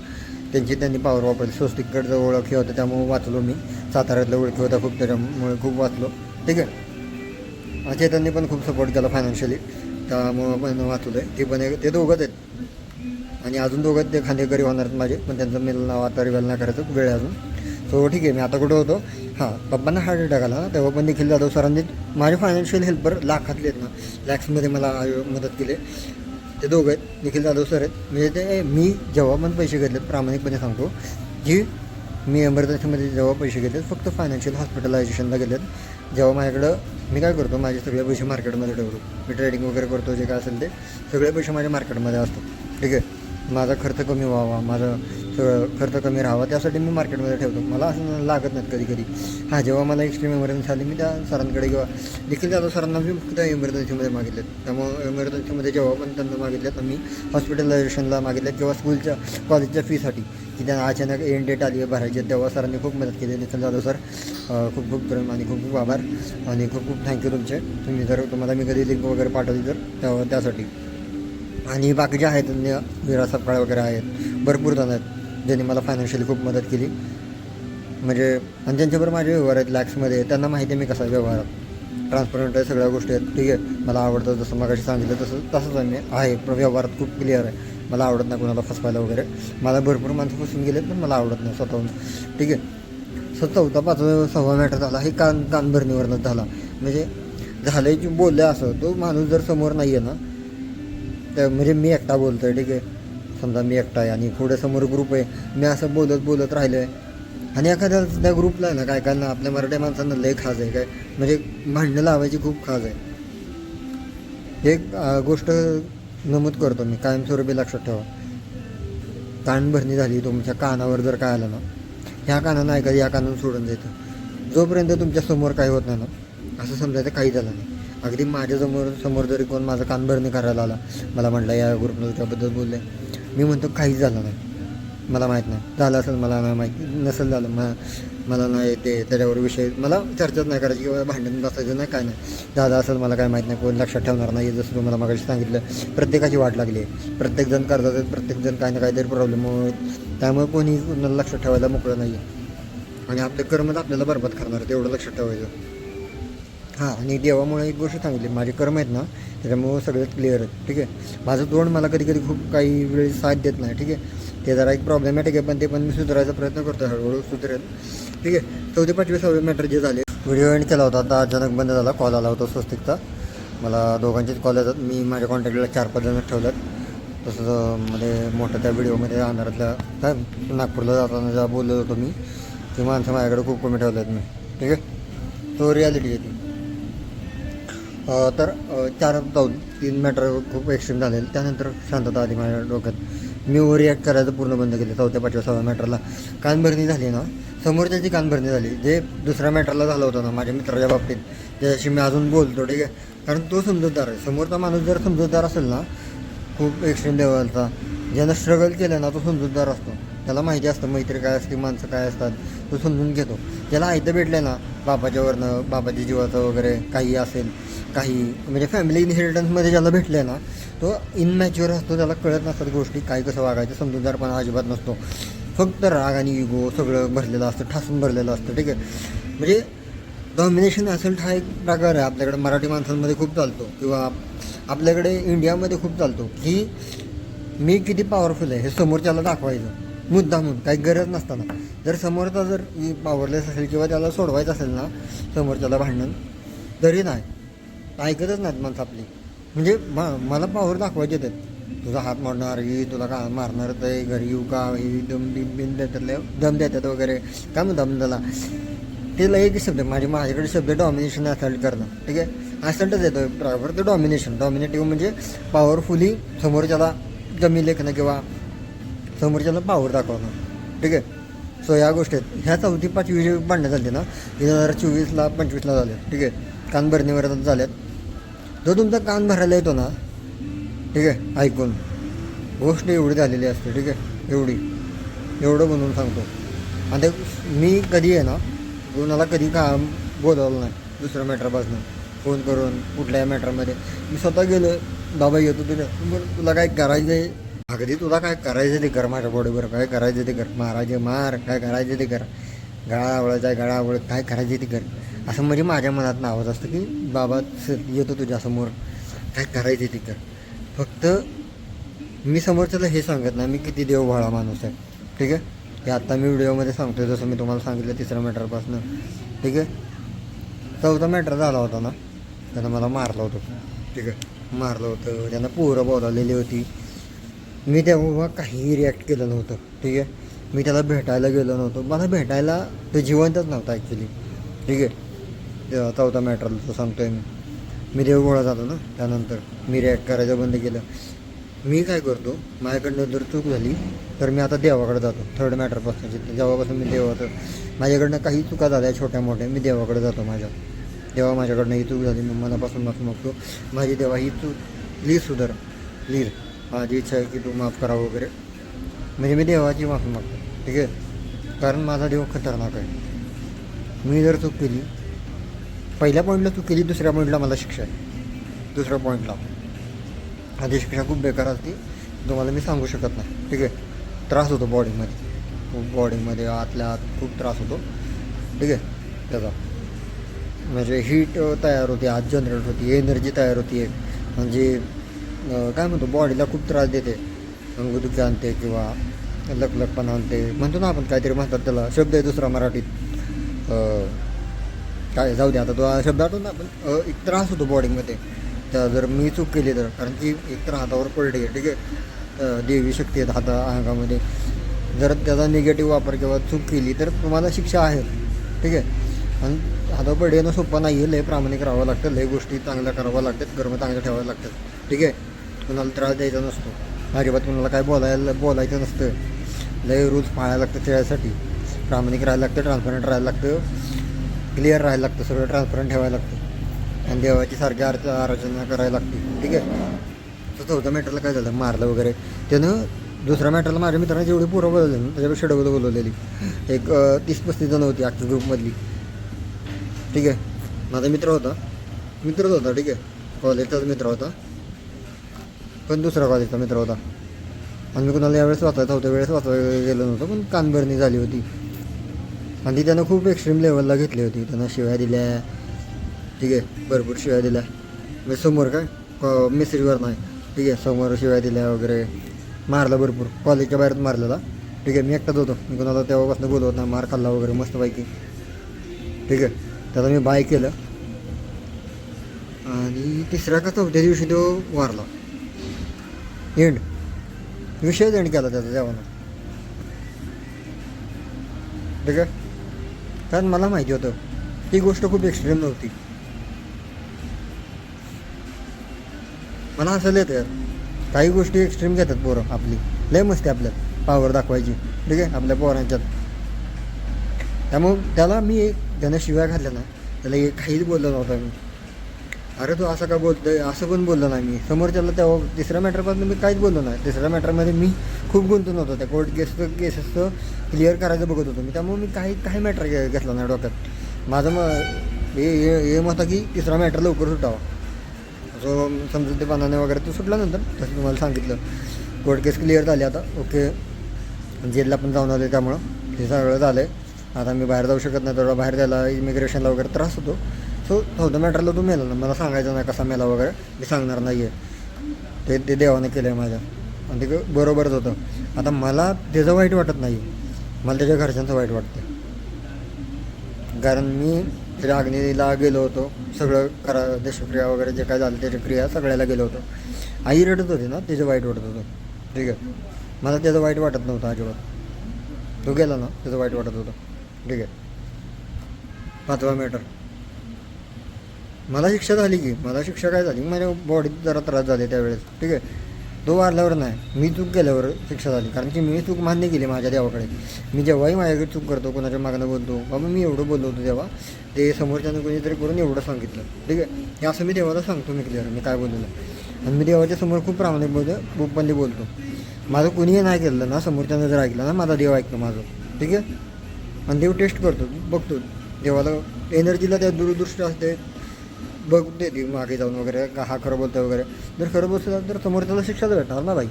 त्यांनी पॉवर वापरली. स्वस्तिककडचं ओळखी होतं त्यामुळे वाचलो मी. साताऱ्यातल्या ओळखी होत्या खूप, त्याच्यामुळे खूप वाचलो. ठीक आहे. चेतनने पण खूप सपोर्ट केला फायनान्शियली, त्यामुळं पण वाचलं आहे. ते पण ते दोघंच आहेत, आणि अजून दोघं ते खांदेकरी होणार आहेत माझे, पण त्यांचं मेल नाव आता रिव्हल नाही करायचं, वेळ अजून. सो ठीक आहे. मी आता कुठं होतो, हां, पप्पांना हार्ट अटॅक आला ना, तेव्हा पण निखिल जाधव सरांनी माझे फायनान्शियल हेल्पर लाखातले आहेत ना, लॅक्समध्ये मला मदत केली. ते दोघं आहेत, निखिल जाधव सर आहेत. म्हणजे ते मी जेव्हा पण पैसे घेतलेत, प्रामाणिकपणे सांगतो की मी एमर्जन्सीमध्ये जेव्हा पैसे घेतलेत, फक्त फायनान्शियल हॉस्पिटलायझेशनला गेलेत. जेव्हा माझ्याकडं, मी काय करतो, माझे सगळे पैसे मार्केटमध्ये ठेवतो. मी ट्रेडिंग वगैरे करतो, जे काय असेल ते सगळे पैसे माझ्या मार्केटमध्ये असतात. ठीक आहे. माझा खर्च कमी व्हावा, माझं सगळं खर्च कमी राहावा, त्यासाठी मी मार्केटमध्ये ठेवतो. मला असं लागत नाहीत कधी कधी. हां, जेव्हा मला एक्स्ट्रीम एमर्जन्सी आली मी त्या सरांकडे किंवा देखील त्या सरांना मी फक्त एमर्जन्सीमध्ये मागितलेत. त्यामुळे एमर्जन्सीमध्ये जेव्हा पण त्यांना मागितलेत मी हॉस्पिटलायझेशनला मागितलेत किंवा स्कूलच्या कॉलेजच्या फीसाठी की त्यांना अचानक एंड डेट आली आहे भरायची, तेव्हा सरांनी खूप मदत केली. निखिल जाधव सर, खूप खूप प्रेम आणि खूप खूप आभार आणि खूप खूप थँक्यू तुमचे. तुम्हाला मी कधी लिंक वगैरे पाठवली तर त्यासाठी. आणि बाकीचे आहेत विरा सपकाळ वगैरे आहेत, भरपूर जण आहेत ज्यांनी मला फायनान्शियली खूप मदत केली. म्हणजे आणि ज्यांच्याबरोबर माझे व्यवहार आहेत लॅक्समध्ये, त्यांना माहिती आहे मी कसा व्यवहारात ट्रान्सपरंट आहे, सगळ्या गोष्टी आहेत. ठीक आहे, मला आवडतं जसं मगाशी सांगितलं तसंच आहे व्यवहारात खूप क्लिअर आहे. मला आवडत नाही कोणाला फसवायला वगैरे. मला भरपूर माणसं फसून गेलेत पण मला आवडत नाही स्वतःहून. ठीक आहे, 4था 5वा 6वा मॅटर झाला हे कानभरणीवरनंच झाला. म्हणजे झालं बोललं असं, तो माणूस जर समोर नाही आहे ना, तर म्हणजे मी एकटा बोलतो आहे. ठीक आहे, समजा मी एकटा आहे आणि पुढे समोर ग्रुप आहे, मी असं बोलत राहिलो आहे आणि एखाद्या त्या ग्रुपला आहे ना काय ना आपल्या मराठी माणसांना लय खाज आहे काय, म्हणजे भांडणं लावायची खूप खाज आहे. एक गोष्ट नमूद करतो मी, कायमस्वरूपी लक्षात ठेवा. कानभरणी झाली तुमच्या कानावर जर काय आलं ना, ह्या कानानं ऐकायचं, या कानानं सोडून जायचं. जोपर्यंत तुमच्या समोर काही होत नाही ना, असं समजायचं काही झालं नाही. अगदी माझ्या समोर जरी कोण माझं कानभरणी करायला आला, मला म्हटलं या ग्रुपनं तुझ्याबद्दल बोलले, मी म्हणतो काहीच झालं नाही, मला माहीत नाही, झालं असेल मला नाही माहिती, नसेल झालं मला नाही, ते त्याच्यावर विषय मला चर्चाच नाही करायची किंवा भांडण बसायचं नाही, काय नाही. झालं असेल मला काय माहीत नाही, कोण लक्षात ठेवणार नाही. जसं तुम्हाला मागाशी सांगितलं, प्रत्येकाची वाट लागली आहे, प्रत्येकजण करतात आहेत, प्रत्येकजण काही ना काहीतरी प्रॉब्लेम, त्यामुळे कोणी कोणाला लक्षात ठेवायला मोकळं नाही आहे आणि आपले कर्मच आपल्याला बरबाद करणार आहे, तेवढं लक्षात ठेवायचं. हां, आणि देवामुळे एक गोष्ट सांगितली, माझे कर्म आहेत ना त्याच्यामुळं सगळं क्लिअर आहेत. ठीक आहे, माझं तोंड मला कधी कधी खूप काही वेळी साथ देत नाही. ठीक आहे, ते जरा एक प्रॉब्लेमॅटिक आहे, पण ते पण मी सुधारायचा प्रयत्न करतो, हळूहळू सुधारेल. ठीक आहे, 4थे 5वे 6वे मॅटर जे झाले, व्हिडिओ एंड केला होता, आता अचानक बंद झाला. कॉल आला होता स्वस्तिकचा, मला दोघांचेच कॉल येतात. मी माझ्या कॉन्टॅक्टला 4-5 जण ठेवल्यात. तसंच मध्ये मोठं त्या व्हिडिओमध्ये अंधारातल्या काय नागपूरला जाताना जेव्हा बोललो होतो मी, ती माणसं माझ्याकडे खूप कमी ठेवल्यात मी. ठीक आहे, तो रियालिटी आहे ती. तर 3 मॅटर खूप एक्स्ट्रीम झालेलं. त्यानंतर शांतता आली माझ्या डोक्यात. मी ओव्हर रिॲक्ट करायचं पूर्ण बंद केलं. 4थ्या 5व्या 6व्या मॅटरला कानभरणी झाली ना, समोरच्याची कानभरणी झाली. जे दुसऱ्या मॅटरला झालं होतं ना माझ्या मित्राच्या बाबतीत, त्याच्याशी मी अजून बोलतो. ठीक आहे, कारण तो समजूतदार आहे. समोरचा माणूस जर समजूतदार असेल ना, खूप एक्स्ट्रीम लेवलचा, ज्यानं स्ट्रगल केलं ना तो समजूतदार असतो. त्याला माहिती असतं मैत्री काय असते, माणसं काय असतात, तो समजून घेतो. ज्याला आयतं भेटलं ना बाबाच्यावरनं, बाबाच्या जीवाचं वगैरे काही असेल, काही म्हणजे फॅमिली इनहेरिटन्समध्ये ज्याला भेटले ना, तो इनमॅच्युअर असतो, त्याला कळत नसतात गोष्टी, काय कसं वागायचं, समजूतदारपणा अजिबात नसतो. फक्त राग आणि इगो सगळं भरलेलं असतं, ठासून भरलेलं असतं. ठीक आहे, म्हणजे डॉमिनेशन असेल हा एक प्रकार आहे आपल्याकडे मराठी माणसांमध्ये खूप चालतो, किंवा आपल्याकडे इंडियामध्ये खूप चालतो, की मी किती पॉवरफुल आहे हे समोरच्याला दाखवायचं मुद्दामून, काही गरज नसताना. जर समोरचा जर पॉवरलेस असेल किंवा त्याला सोडवायचं असेल ना समोरच्याला भांडण, तरी नाही, ऐकतच नाहीत माणसं आपली. म्हणजे मला पॉवर दाखवायचे आहेत, तुझा हात मोडणार, ही तुला का मारणार, ते घरी येऊ का, ही दम देतात, दम देतात वगैरे, काय म्हणतो दम त्याला, ते एक शब्द माझ्याकडे शब्द डॉमिनेशन असल्ट करणं. ठीक आहे, असल्टच येतो प्रॉपर, ते डॉमिनेटिव्ह म्हणजे पॉवरफुली समोरच्याला कमी लेखणं किंवा समोरच्याला पॉवर दाखवणं. ठीक आहे, सो या गोष्टी आहेत. ह्या 4थी 5वी जी भांडणं झाली ना 2024ला 25ला झाले. ठीक आहे, कानभरणीवर झाल्यात. जो तुमचा कान भरायला येतो ना, ठीक आहे, ऐकून गोष्ट एवढी झालेली असते. ठीक आहे, एवढं बनवून सांगतो. आणि ते मी कधी आहे ना कोणाला कधी बोलवलं नाही दुसऱ्या मॅटरपासून फोन करून कुठल्याही मॅटरमध्ये. मी स्वतः गेलो, बाबा येतो तुला काय करायचं आहे, अगदी तुला काय करायचं ते कर, माझ्या बॉडीवर काय करायचं ते कर, महाराजे मार, काय करायचं ते कर, गळा आवळायचा आहे गळा आवळ, काय करायचं ते कर, असं म्हणजे माझ्या मनात आवाज असतं की बाबा येतो तुझ्यासमोर, काय करायचं ते कर. फक्त मी समोरच्याला हे सांगत नाही मी किती देवभाळा माणूस आहे. ठीक आहे, हे आत्ता मी व्हिडिओमध्ये सांगतो, जसं मी तुम्हाला सांगितलं 3ऱ्या मॅटरपासून. ठीक आहे, 4था मॅटर झाला होता ना, त्यानं मला मारलं होतं. ठीक आहे, मारलं होतं, त्यांना पोरं बोलावलेली होती. मी तेव्हा काहीही रिॲक्ट केलं नव्हतं. ठीक आहे, मी त्याला भेटायला गेलो नव्हतो, मला भेटायला तो जिवंतच नव्हता ॲक्च्युली. ठीक आहे, 4था मॅटरला तो सांगतो आहे मी देवगोळा झालो ना, त्यानंतर मी रिॲक्ट करायचं बंद केलं. मी काय करतो, माझ्याकडनं जर चूक झाली तर मी आता देवाकडे जातो. थर्ड मॅटरपासून जेव्हापासून मी देवाचं माझ्याकडनं काही चुका झाल्या छोट्या मोठ्या, मी देवाकडे जातो. देवा माझ्याकडनं ही चूक झाली, मी मनापासून माफी मागतो. माझी देवा ही चूक प्लीज सुधार, प्लीज माझी इच्छा आहे की तू माफ करा वगैरे. म्हणजे मी देवाची माफी मागतो, ठीक आहे. कारण माझा देव खतरनाक आहे. मी जर चूक केली, पहिल्या पॉईंटला चूक केली, दुसऱ्या पॉईंटला मला शिक्षा आहे. दुसऱ्या पॉईंटला आधी शिक्षा खूप बेकार असते, तुम्हाला मी सांगू शकत नाही, ठीक आहे. त्रास होतो बॉडीमध्ये आतल्या आत खूप त्रास होतो, ठीक आहे. त्याचा म्हणजे हीट तयार होते, आत जनरेट होती, एनर्जी तयार होती एक, म्हणजे काय म्हणतो बॉडीला खूप त्रास देते, अंगदुखी आणते किंवा लकलकपणा आणते, म्हणतो ना आपण, काहीतरी म्हणतात त्याला, शब्द आहे दुसरा मराठीत, काय जाऊ दे आता तो शब्द आठवून ना. आपण एक त्रास होतो बॉडीमध्ये त्या जर मी चूक केली तर. कारण की एकतर हातावर पडली आहे, ठीक आहे, देवी शक्ती आहेत अंगामध्ये. जर त्याचा निगेटिव्ह वापर किंवा चूक केली तर तुम्हाला शिक्षा आहे, ठीक आहे. आणि हातावर पडे येणं सोपं नाही आहे, लय प्रामाणिक राहावं लागतं, लय गोष्टी चांगल्या कराव्या लागतात, कर्म चांगलं ठेवावं लागतात, ठीक आहे. कुणाला त्रास द्यायचा नसतो, अजिबात कुणाला काय बोलायचं नसतं, लय रूल्स पाळायला लागतं त्यासाठी. प्रामाणिक राहायला लागतं, ट्रान्सपरंट राहायला लागतं, क्लिअर राहायला लागतं, सगळं ट्रान्सपरंट ठेवायला लागतं, आणि देवाची सारखी आराधना करायला लागते, ठीक आहे. तर चौथ्या मॅटरला काय झालं, मारलं वगैरे त्यानं. दुसऱ्या मॅटरला माझ्या मित्रांनी जेवढी पोरं बोलवली ना, त्याच्यापेक्षा डबल बोलवलेली, एक 30-35 जण होती अख्खी ग्रुपमधली, ठीक आहे. माझा मित्रच होता, ठीक आहे, कॉलेजचाच मित्र होता, पण दुसरा कॉलेजचा मित्र होता. आणि मी कुणाला यावेळेस चौथ्या वेळेस वाचवायला गेलो नव्हतं, पण कानभरणी झाली होती. आणि ती त्यानं खूप एक्स्ट्रीम लेवलला घेतली होती, त्यानं शिव्या दिल्या, ठीक आहे, भरपूर शिव्या दिल्या. म्हणजे समोर काय मेसेजवर नाही, ठीक आहे, समोर शिव्या दिल्या वगैरे, मारला भरपूर, कॉलेजच्या बाहेरच मारलेला, ठीक आहे. मी एकटाच होतो, मी कोणाला तेव्हापासून बोलवत नाही, मार खाल्ला वगैरे मस्तपैकी, ठीक आहे. त्याला मी बाय केलं. आणि तिसऱ्या का चौथ्या दिवशी तो वारला, एंड विषयच एंड केला त्याचा जेवणात, ठीक आहे. कारण मला माहिती होतं ती गोष्ट खूप एक्स्ट्रीम नव्हती. मला असं येतं यार, काही गोष्टी एक्स्ट्रीम घेतात पोरं आपली, लय मस्ती आपल्यात पावर दाखवायची, ठीक आहे, आपल्या पोरांच्यात. त्यामुळं त्याला मी ज्यानं शिव्या घातल्या ना, त्याला काहीच बोललो नव्हता मी. अरे तू असं का बोलतोय, असं पण बोललो नाही मी समोरच्याला. तेव्हा तिसऱ्या मॅटरपासून मी काहीच बोललो नाही. तिसऱ्या मॅटरमध्ये मी खूप गुंतून होतो, त्या कोर्ट केसेसचं क्लिअर करायचं बघत होतो मी. त्यामुळे मी काही मॅटर घेतला नाही डोक्यात. माझं हे मत की तिसरा मॅटर लवकर सुटावा, जो समजुतीपणाने वगैरे तो सुटल्यानंतर तसं तुम्हाला सांगितलं, कोर्ट केस क्लिअर झाले आता, ओके. जेलला पण जाऊन आले, त्यामुळं हे सगळं झालं आहे. आता मी बाहेर जाऊ शकत नाही, तेवढा बाहेर जायला इमिग्रेशनला वगैरे त्रास होतो. सो चौथ्या मॅटरला तो मेला ना, मला सांगायचं नाही कसा मेला वगैरे, मी सांगणार नाही आहे, ते देवाने केलं आहे माझ्या, आणि ते बरोबरच होतं. आता मला त्याचं वाईट वाटत नाही, मला त्याच्या घरच्यांचं वाईट वाटतं. कारण मी त्याच्या अग्नीला गेलो होतो, सगळं देशक्रिया वगैरे जे काय झालं त्याच्या क्रिया सगळ्याला गेलो होतो. आई रडत होती ना, त्याचं वाईट वाटत होतं, ठीक आहे. मला त्याचं वाईट वाटत नव्हतं अजिबात. तो गेला ना, त्याचं वाईट वाटत होतं, ठीक आहे. पाचवा मॅटर, मला शिक्षा झाली की, मला शिक्षा काय झाली, माझ्या बॉडीत जरा त्रास झाले त्यावेळेस, ठीक आहे. तो वारल्यावर नाही, मी चूक केल्यावर शिक्षा झाली. कारण की मी चूक मान्य केली माझ्या देवाकडे. मी जेव्हाही माझ्याकडे चूक करतो, कोणाच्या मागणं बोलतो, बाबा मी एवढं बोललो होतो तेव्हा, ते समोरच्यानं कोणीतरी करून एवढं सांगितलं, ठीक आहे. हे असं मी देवाला सांगतो मी क्लिअर, मी काय बोललेलं. आणि मी देवाच्या समोर खूप प्रामाणिक ओपनली बोलतो. माझं कोणीही नाही केलं ना, समोरच्यानं जर ऐकलं ना, माझा देव ऐकतो माझं, ठीक आहे. आणि देव टेस्ट करतो, बघतो देवाला, एनर्जीला त्या दूरदृष्टी असते, बघ देते मागे जाऊन वगैरे, हा खरं बोलतो वगैरे. जर खरं बोलतो तर समोरच्याला शिक्षाच भेटणार ना भाई,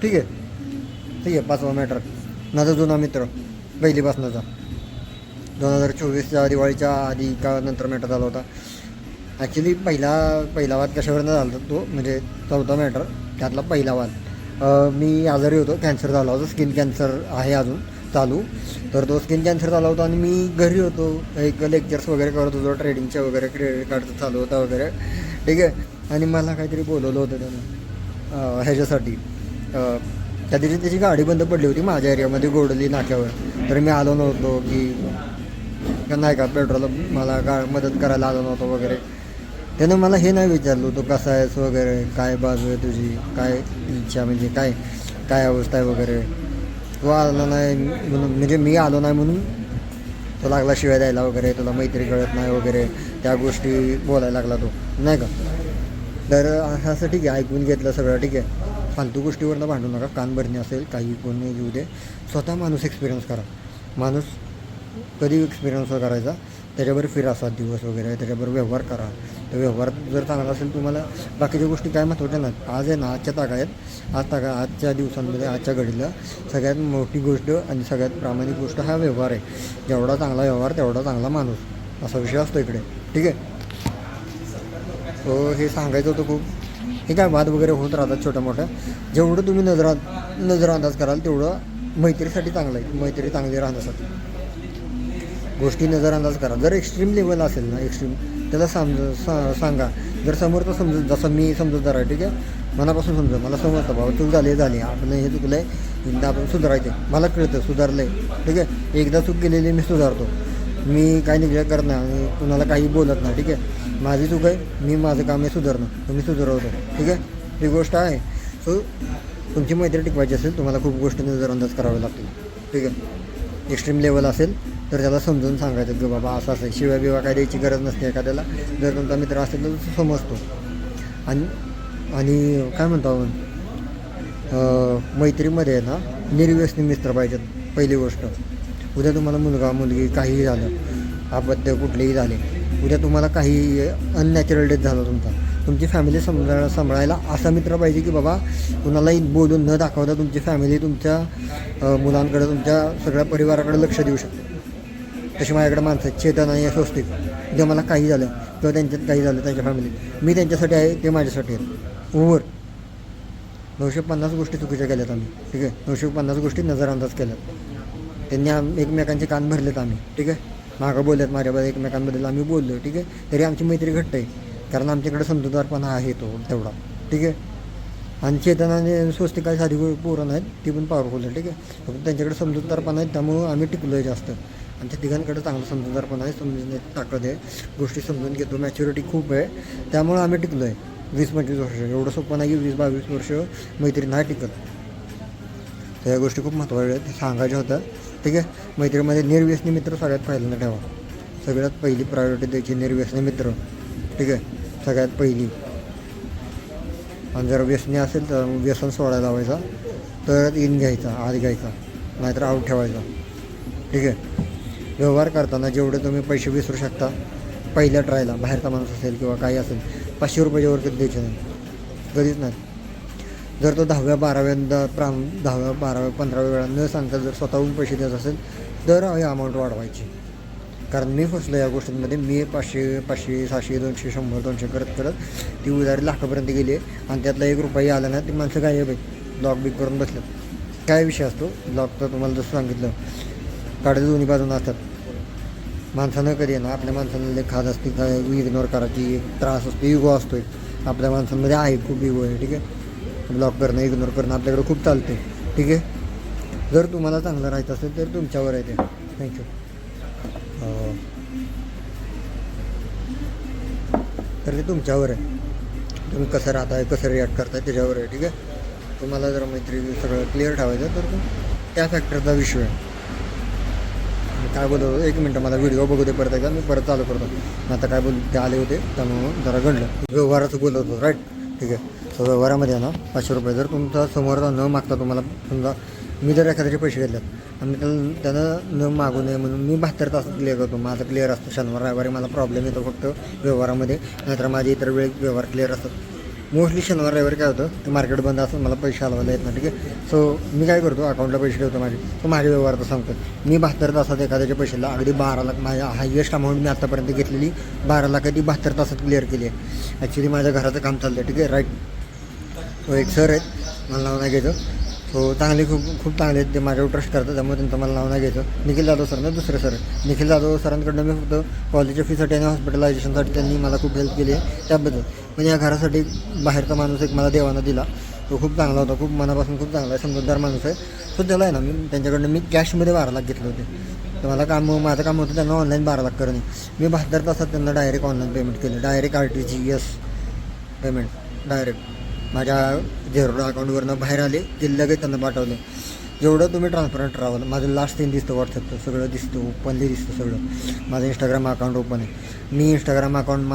ठीक आहे. ठीक आहे. पाचवा मॅटर, माझा जुना मित्र पहिलीपासनाचा, 2024च्या दिवाळीच्या आधी का नंतर मॅटर झाला होता. ॲक्च्युली पहिला वाद कशावरनं झाला होता तो, म्हणजे चौथा मॅटर त्यातला पहिला वाद. मी आजारी होतो, कॅन्सर झाला होता, स्किन कॅन्सर आहे अजून चालू. तर तो स्किन कॅन्सर झाला होता आणि मी घरी होतो, एक लेक्चर्स वगैरे करत होतो, ट्रेडिंगचे वगैरे, क्रेडिट कार्डचं चालू होता वगैरे, ठीक आहे. आणि मला काहीतरी बोलवलं होतं त्यानं ह्याच्यासाठी. त्या दिवशी त्याची गाडी बंद पडली होती माझ्या एरियामध्ये, गोडली नाक्यावर. तर मी आलो नव्हतो की नाही का, पेट्रोल मला मदत करायला आलो नव्हतो वगैरे. त्यानं मला हे नाही विचारलं तू कसा आहेस वगैरे, काय बाजू आहे तुझी, काय इच्छा म्हणजे काय काय अवस्था आहे वगैरे. तू आला नाही म्हणून म्हणजे मी आलो नाही म्हणून तो लागला शिवाय द्यायला वगैरे, तुला मैत्री कळत नाही वगैरे, त्या गोष्टी बोलायला लागला तो नाही का. तर असं ठीक आहे, ऐकून घेतलं सगळं ठीक आहे. फालतू गोष्टीवरनं भांडू नका. कानभरणी असेल काही कोणी येऊ दे, स्वतः माणूस एक्सपिरियन्स करा. माणूस कधी एक्सपिरियन्स करायचा, त्याच्यावर फिरा 7 दिवस वगैरे, त्याच्याबरोबर व्यवहार करा. तर व्यवहार जर चांगला असेल तुम्हाला बाकीच्या गोष्टी काय महत्त्वाच्या नाहीत. आज आहे ना, आजच्या तागायत आजच्या दिवसांमध्ये आजच्या घडीला सगळ्यात मोठी गोष्ट आणि सगळ्यात प्रामाणिक गोष्ट हा व्यवहार आहे. जेवढा चांगला व्यवहार तेवढा चांगला माणूस, असा विषय असतो इकडे ठीक आहे. हे सांगायचं होतं खूप. हे काय वाद वगैरे होत राहतात छोट्या मोठ्या. जेवढं तुम्ही नजरअंदाज कराल तेवढं मैत्रीसाठी चांगलं आहे. मैत्री चांगली राहण्यासाठी गोष्टी नजरअंदाज करा. जर एक्स्ट्रीम लेवल असेल ना, एक्स्ट्रीम त्याला सांगा. जर समोरचं समजून, जसं मी समजूतदार आहे ठीक आहे, मनापासून समजा, मला समजतं बाबा चूक झाली आपलं हे चुकलं आहे, एकदा आपण सुधारायचं. मला कळतं सुधारलं आहे ठीक आहे. एकदा चूक केलेली मी सुधारतो. मी काही निग्लेक्ट करत नाही आणि कुणाला काही बोलत नाही ठीक आहे. माझी चूक आहे, मी माझं काम आहे सुधारणं, तर मी सुधारवतो ठीक आहे. ही गोष्ट आहे. सो तुमची मैत्री टिकवायची असेल तुम्हाला खूप गोष्टी नजरअंदाज करावे लागतील ठीक आहे. एक्स्ट्रीम लेवल असेल तर त्याला समजून सांगायचं की बाबा असं आहे. शिवाय बिवा काय द्यायची गरज नसते एखाद्याला. जर तुमचा मित्र असेल तर तो समजतो. आणि काय म्हणतो आपण, मैत्रीमध्ये आहे ना निर्व्यसनी मित्र पाहिजेत. पहिली गोष्ट, उद्या तुम्हाला मुलगा मुलगी काहीही झालं, अपत्य कुठलेही झाले, उद्या तुम्हाला काही अननॅचरल डेथ झालं तुमची फॅमिली सांभाळायला असा मित्र पाहिजे की बाबा कुणालाही बोलून न दाखवता तुमची फॅमिली तुमच्या मुलांकडे, तुमच्या सगळ्या परिवाराकडे लक्ष देऊ शकते. तशी माझ्याकडे माणसं आहेत, चेतन आणि स्वस्तिक. उद्या मला काही झालं किंवा त्यांच्यात काही झालं त्यांच्या फॅमिलीत, मी त्यांच्यासाठी आहे, ते माझ्यासाठी आहेत. ओव्हर 950 गोष्टी चुकीच्या केल्यात आम्ही ठीक आहे. 950 गोष्टी नजरअंदाज केल्यात. त्यांनी एकमेकांचे कान भरलेत आम्ही ठीक आहे. मागं बोलल्यात माझ्याबद्दल, एकमेकांबद्दल आम्ही बोललो ठीक आहे. तरी आमची मैत्री घट्ट आहे, कारण आमच्याकडे समजूतदारपणा आहे तो तेवढा ठीक आहे. आणि चेतन आणि स्वस्तिक काही साधी पोरं नाहीत, ती पण पॉवरफुल आहे ठीक आहे. फक्त त्यांच्याकडे समजूतदारपणा आहे, त्यामुळं आम्ही टिकलो आहे जास्त. आमच्या तिघांकडे चांगलं समजूतदारपणा आहे, समजण्याची ताकद आहे, गोष्टी समजून घेतो, मॅच्युरिटी खूप आहे, त्यामुळं आम्ही टिकलो आहे. 20-25 वर्ष एवढं सोपं नाही की 20-22 वर्ष मैत्री नाही टिकत. तर या गोष्टी खूप महत्त्वाच्या आहेत, सांगायच्या होत्या ठीक आहे. मैत्रीमध्ये निर्व्यसनी मित्र सगळ्यात पहिल्यांदा ठेवा. सगळ्यात पहिली प्रायोरिटी द्यायची निर्व्यसनी मित्र ठीक आहे, सगळ्यात पहिली. आणि जर व्यसनी असेल तर व्यसन सोडायला लावायचा, तर इन घ्यायचा, आत घ्यायचा, नाहीतर आऊट ठेवायचा ठीक आहे. व्यवहार करताना जेवढे तुम्ही पैसे विसरू शकता पहिल्या ट्रायला, बाहेरचा माणूस असेल किंवा काही असेल, 500 रुपयाच्या वर कधी द्यायचे नाही, कधीच नाही. जर तो 10व्या 12व्यांदा 10व्या 12व्या 15व्या वेळा न सांगता जर स्वतःहून पैसे देत असेल तर ही अमाऊंट वाढवायची. कारण मी फसलो या गोष्टींमध्ये. मी 500, 700, 200, 100, 200 करत ती उधारी लाखापर्यंत गेली आहे. आणि त्यातला 1 रुपयाही आला नाही. ती माणसं काय आहे ब्लॉक बिक करून बसलं. काय विषय असतो ब्लॉक, तर तुम्हाला जसं सांगितलं काढे दोन्ही बाजून असतात. माणसानं कधी आहे ना, आपल्या माणसांना खात असते काय इग्नोर करायची, त्रास असतो, इगो असतो आपल्या माणसांमध्ये आहे, खूप इगो आहे ठीक आहे. ब्लॉक करणं, इग्नोर करणं आपल्याकडे खूप चालते ठीक आहे. जर तुम्हाला चांगलं राहायचं असेल तर तुमच्यावर आहे ते. थँक्यू. तर ते तुमच्यावर आहे, तुम्ही कसं राहताय, कसं रिॲक्ट करताय त्याच्यावर आहे ठीक आहे. तुम्हाला जर मैत्री सगळं क्लिअर ठेवायचं तर त्या फॅक्टरचा विषय आहे. मी काय बोलतो, 1 मिनटं मला व्हिडिओ बघू दे परत एकदा, मी परत चालू करतो. आता काय बोल ते आले होते त्यामुळं जरा घडलं. व्यवहाराचं बोलत होतो राईट ठीक आहे. तर व्यवहारामध्ये आहे ना 500 रुपये जर तुमचा समोरचा न मागता तुम्हाला, समजा मी जर एखाद्याचे पैसे घेतलेत आणि त्यानं न मागू नये म्हणून मी 72 तासात क्लिअर करतो. माझं क्लिअर असतं. शनिवार रविवारी मला प्रॉब्लेम येतो फक्त व्यवहारामध्ये, नाहीतर माझे इतर वेळी व्यवहार क्लिअर असतात. मोस्टली शनिवार रविवारी काय होतं, ते मार्केट बंद असतं, मला पैसे हलवायला येत ना ठीक आहे. सो मी काय करतो, अकाउंटला पैसे ठेवतो माझे, तो माझ्या व्यवहाराचं सांगतो. मी 72 तासात एखाद्याच्या पैशाला अगदी 12 लाख, माझ्या हायएस्ट अमाऊंट मी आत्तापर्यंत घेतलेली 12 लाख ती 72 तासात क्लिअर केली आहे. ॲक्च्युली माझ्या घराचं काम चाललं आहे ठीक आहे राईट. तो एक सर आहेत, मला नाव नाही घ्यायचं. सो चांगले खूप चांगले आहेत, ते माझ्यावर ट्रस्ट करतात, त्यामुळे त्यांचं मला नाव नाही घ्यायचं. निखिल जाधव सर ना, दुसरे सर निखिल जाधव सरांकडनं मी फक्त कॉलेजच्या फीसाठी आणि हॉस्पिटलायझेशनसाठी त्यांनी मला खूप हेल्प केली आहे त्याबद्दल. म्हणजे या घरासाठी बाहेरचा माणूस एक मला देवानं दिला. तो खूप चांगला होता, खूप मनापासून खूप चांगला आहे, समजूतदार माणूस आहे. सो त्याला आहे ना मी त्यांच्याकडनं मी कॅशमध्ये 12 लाख घेतले होते. तर माझं काम होतं त्यांना ऑनलाईन 12 लाख करणे. मी 72 तासात त्यांना डायरेक्ट ऑनलाईन पेमेंट केलं, डायरेक्ट RTGS पेमेंट डायरेक्ट माझ्या झेरोडा अकाउंटवरनं बाहेर आले ते लगेच त्यांना पाठवलं. जेवढं तुम्ही ट्रान्सपरंट राहावं. माझं लास्ट सीन दिसतं व्हॉट्सअपचं, सगळं दिसतं, ओपनली दिसतं सगळं. माझं इंस्टाग्राम अकाउंट ओपन आहे. मी इंस्टाग्राम अकाउंट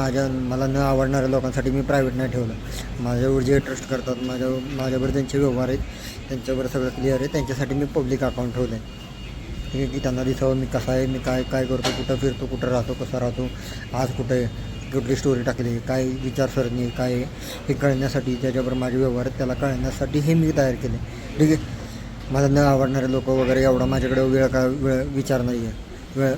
मला न आवडणाऱ्या लोकांसाठी मी प्रायव्हेट नाही ठेवलं. माझ्यावर जे ट्रस्ट करतात, माझ्यावर ज्यांचे व्यवहार आहेत त्यांच्यावर सगळं क्लिअर आहे, त्यांच्यासाठी मी पब्लिक अकाउंट ठेवलं आहे. ठीक आहे, की त्यांना दिसावं मी कसा आहे, मी काय काय करतो, कुठं फिरतो, कुठं राहतो, कसा राहतो, आज कुठे कुठली स्टोरी टाकली, काय विचारसरणी काय आहे हे कळण्यासाठी, ज्याच्याबरोबर माझे व्यवहार आहेत त्याला कळण्यासाठी हे मी तयार केले. ठीक आहे. मला न आवडणारे लोक वगैरे एवढा माझ्याकडे विचार नाही आहे,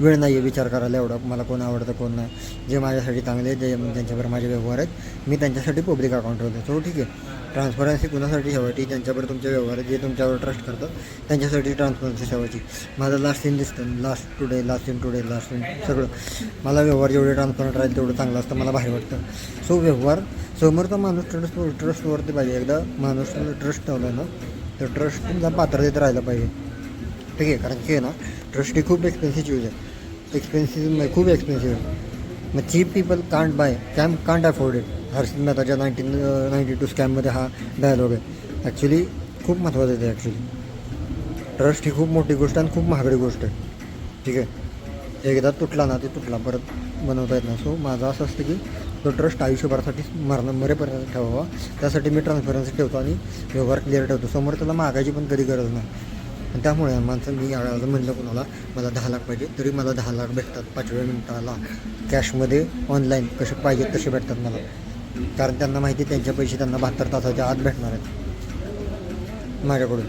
वेळ नाही आहे विचार करायला एवढा मला कोण आवडतं कोण नाही. जे माझ्यासाठी चांगले ज्यांच्याबरोबर माझे व्यवहार आहेत मी त्यांच्यासाठी पब्लिक अकाउंट ठेवतो. सो ठीक आहे, ट्रान्सपरन्सी कुणासाठी ठेवायची, ज्यांच्याबरोबर तुमचे व्यवहार आहेत, जे तुमच्यावर ट्रस्ट करतात त्यांच्यासाठी ट्रान्सपरन्सी ठेवायची. माझं लास्ट सीन दिसतं, लास्ट सीन सगळं. मला व्यवहार जेवढे ट्रान्सपरंट राहील तेवढं चांगलं असतं, मला भारी वाटतं. सो व्यवहार समोरचा माणूस ट्रस्टवरती पाहिजे. एकदा माणूस ट्रस्ट ठेवला ना तर ट्रस्ट तुमचा पात्रतेत राहिलं पाहिजे. ठीक आहे, कारण की आहे ना ट्रस्ट ही खूप एक्सपेन्सिव्ह चीज आहे, खूप एक्सपेन्सिव्ह आहे. मग cheap people can't afford it. Harshad मेहताच्या 1992 स्कॅममध्ये हा डायलॉग आहे. ॲक्च्युली खूप महत्त्वाचं आहे ते. ॲक्च्युली ट्रस्ट ही खूप मोठी गोष्ट आणि खूप महागडी गोष्ट आहे. ठीक आहे, एकदा तुटला ना ते तुटला, परत बनवता येत नाही. सो माझं असं असतं की तो ट्रस्ट आयुष्यभरासाठी मरेपर्यंत ठेवावा. त्यासाठी मी ट्रान्सपरन्सी ठेवतो आणि व्यवहार क्लिअर ठेवतो. समोर त्याला मागायची पण कधी गरज नाही. आणि त्यामुळे माणसं मी म्हणलं कोणाला मला 10 लाख पाहिजे तरी मला 10 लाख भेटतात 5व्या मिनिटाला कॅशमध्ये ऑनलाईन कसे पाहिजे तसे भेटतात मला. कारण त्यांना माहिती त्यांचे पैसे त्यांना 72 तासाच्या आत भेटणार आहेत माझ्याकडून,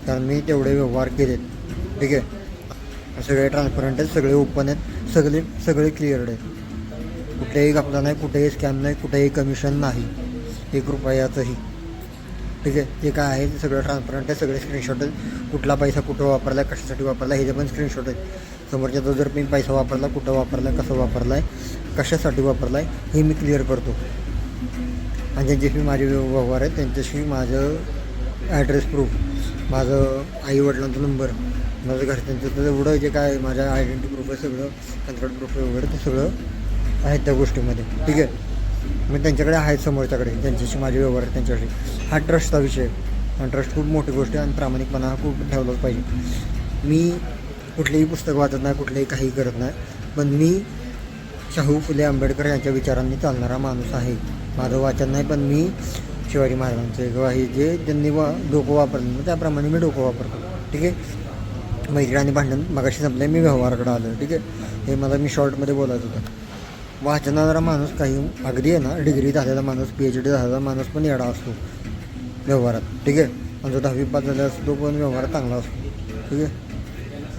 कारण मी तेवढे व्यवहार केलेत. ठीक आहे, सगळे ट्रान्सपरंट आहेत, सगळे ओपन आहेत, सगळे क्लिअर्ड आहेत. कुठेही घपला नाही, कुठेही स्कॅम नाही, कुठेही कमिशन नाही 1 रुपयाचंही. ठीक आहे, जे काय आहे ते सगळं ट्रान्सपरंट आहे, सगळे स्क्रीनशॉट आहेत. कुठला पैसा कुठं वापरला आहे, कशासाठी वापरला आहे, हे पण स्क्रीनशॉट आहेत. समोरच्याचा जर मी पैसा वापरला, कुठं वापरला आहे, कसं वापरला आहे, कशासाठी वापरला आहे हे मी क्लिअर करतो. आणि ज्यांच्याशी माझे व्यवहार आहेत त्यांच्याशी माझं ॲड्रेस प्रूफ, माझं आईवडिलांचा नंबर, माझं घरच्यांचं एवढं जे काय माझ्या आयडेंटिटी प्रूफ आहे सगळं, कंत्राट प्रूफ वगैरे ते सगळं आहेत त्या गोष्टीमध्ये. ठीक आहे, मग त्यांच्याकडे आहेत समोरच्याकडे ज्यांच्याशी माझे व्यवहार आहेत त्यांच्याशी. हा ट्रस्टचा विषय आणि ट्रस्ट खूप मोठी गोष्ट आहे आणि प्रामाणिकपणा हा खूप ठेवलाच पाहिजे. मी कुठलेही पुस्तक वाचत नाही, कुठलेही काही करत नाही, पण मी शाहू फुले आंबेडकर यांच्या विचारांनी चालणारा माणूस आहे. माझं वाचन नाही, पण मी शिवाजी महाराजांचे किंवा हे जे त्यांनी डोकं वापरलं त्याप्रमाणे मी डोकं वापरतो. ठीक आहे, मैत्री आणि भांडण मगाशी संपलं, मी व्यवहाराकडे आलो. ठीक आहे, हे मला मी शॉर्टमध्ये बोलायचं होतं. वाचणारा माणूस काही अगदी आहे ना डिग्री झालेला माणूस, PhD झालेला माणूस पण येडा असतो व्यवहारात. ठीक आहे, आणि जो 10वी पास झाला असतो तो पण व्यवहारात चांगला असतो. ठीक आहे,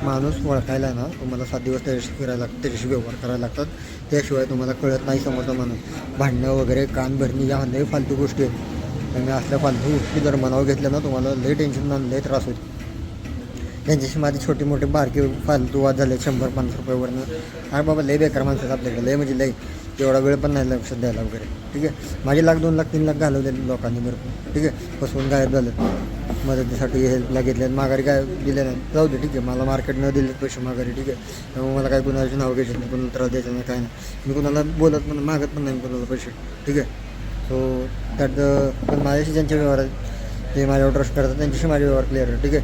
माणूस ओळखायला ना तुम्हाला 7 दिवस त्याच्याशी फिरायला लागतं, त्याच्याशी व्यवहार करायला लागतात, त्याशिवाय तुम्हाला कळत नाही समोरचा माणूस. भांडणं वगैरे कान भरणी या लय फालतू गोष्टी आहेत. आणि असल्या फालतू गोष्टी जर मनावर घेतल्या ना तुम्हाला लय टेन्शन ना लय त्रास होईल. त्यांच्याशी माझी छोटे मोठे बारके फालतू वाद झाले 100-500 रुपयावरनं. अरे बाबा लय बेकार माणसं आपल्याकडे, लय म्हणजे लय, एवढा वेळ पण नाही लक्ष द्यायला वगैरे. ठीक आहे, माझे 1 लाख 2 लाख 3 लाख घालवले लोकांनी भरपूर. ठीक आहे, फसवून गायब झालं, मदतीसाठी हेल्पला घेतले, माघारी काय दिले नाही, जाऊ दे. ठीक आहे, मला मार्केट न दिले पैसे माघारी. ठीक आहे, त्यामुळे मला काय कुणाचे नाव घ्यायचं नाही, कुणाला त्रास द्यायचा नाही, काय नाही. मी कुणाला बोलत पण मागत पण नाही कुणाला पैसे. ठीक आहे, सो त्यात पण माझ्याशी ज्यांचे व्यवहार आहेत ते माझ्यावर ट्रस्ट करतात त्यांच्याशी माझे व्यवहार क्लिअर आहे. ठीक आहे,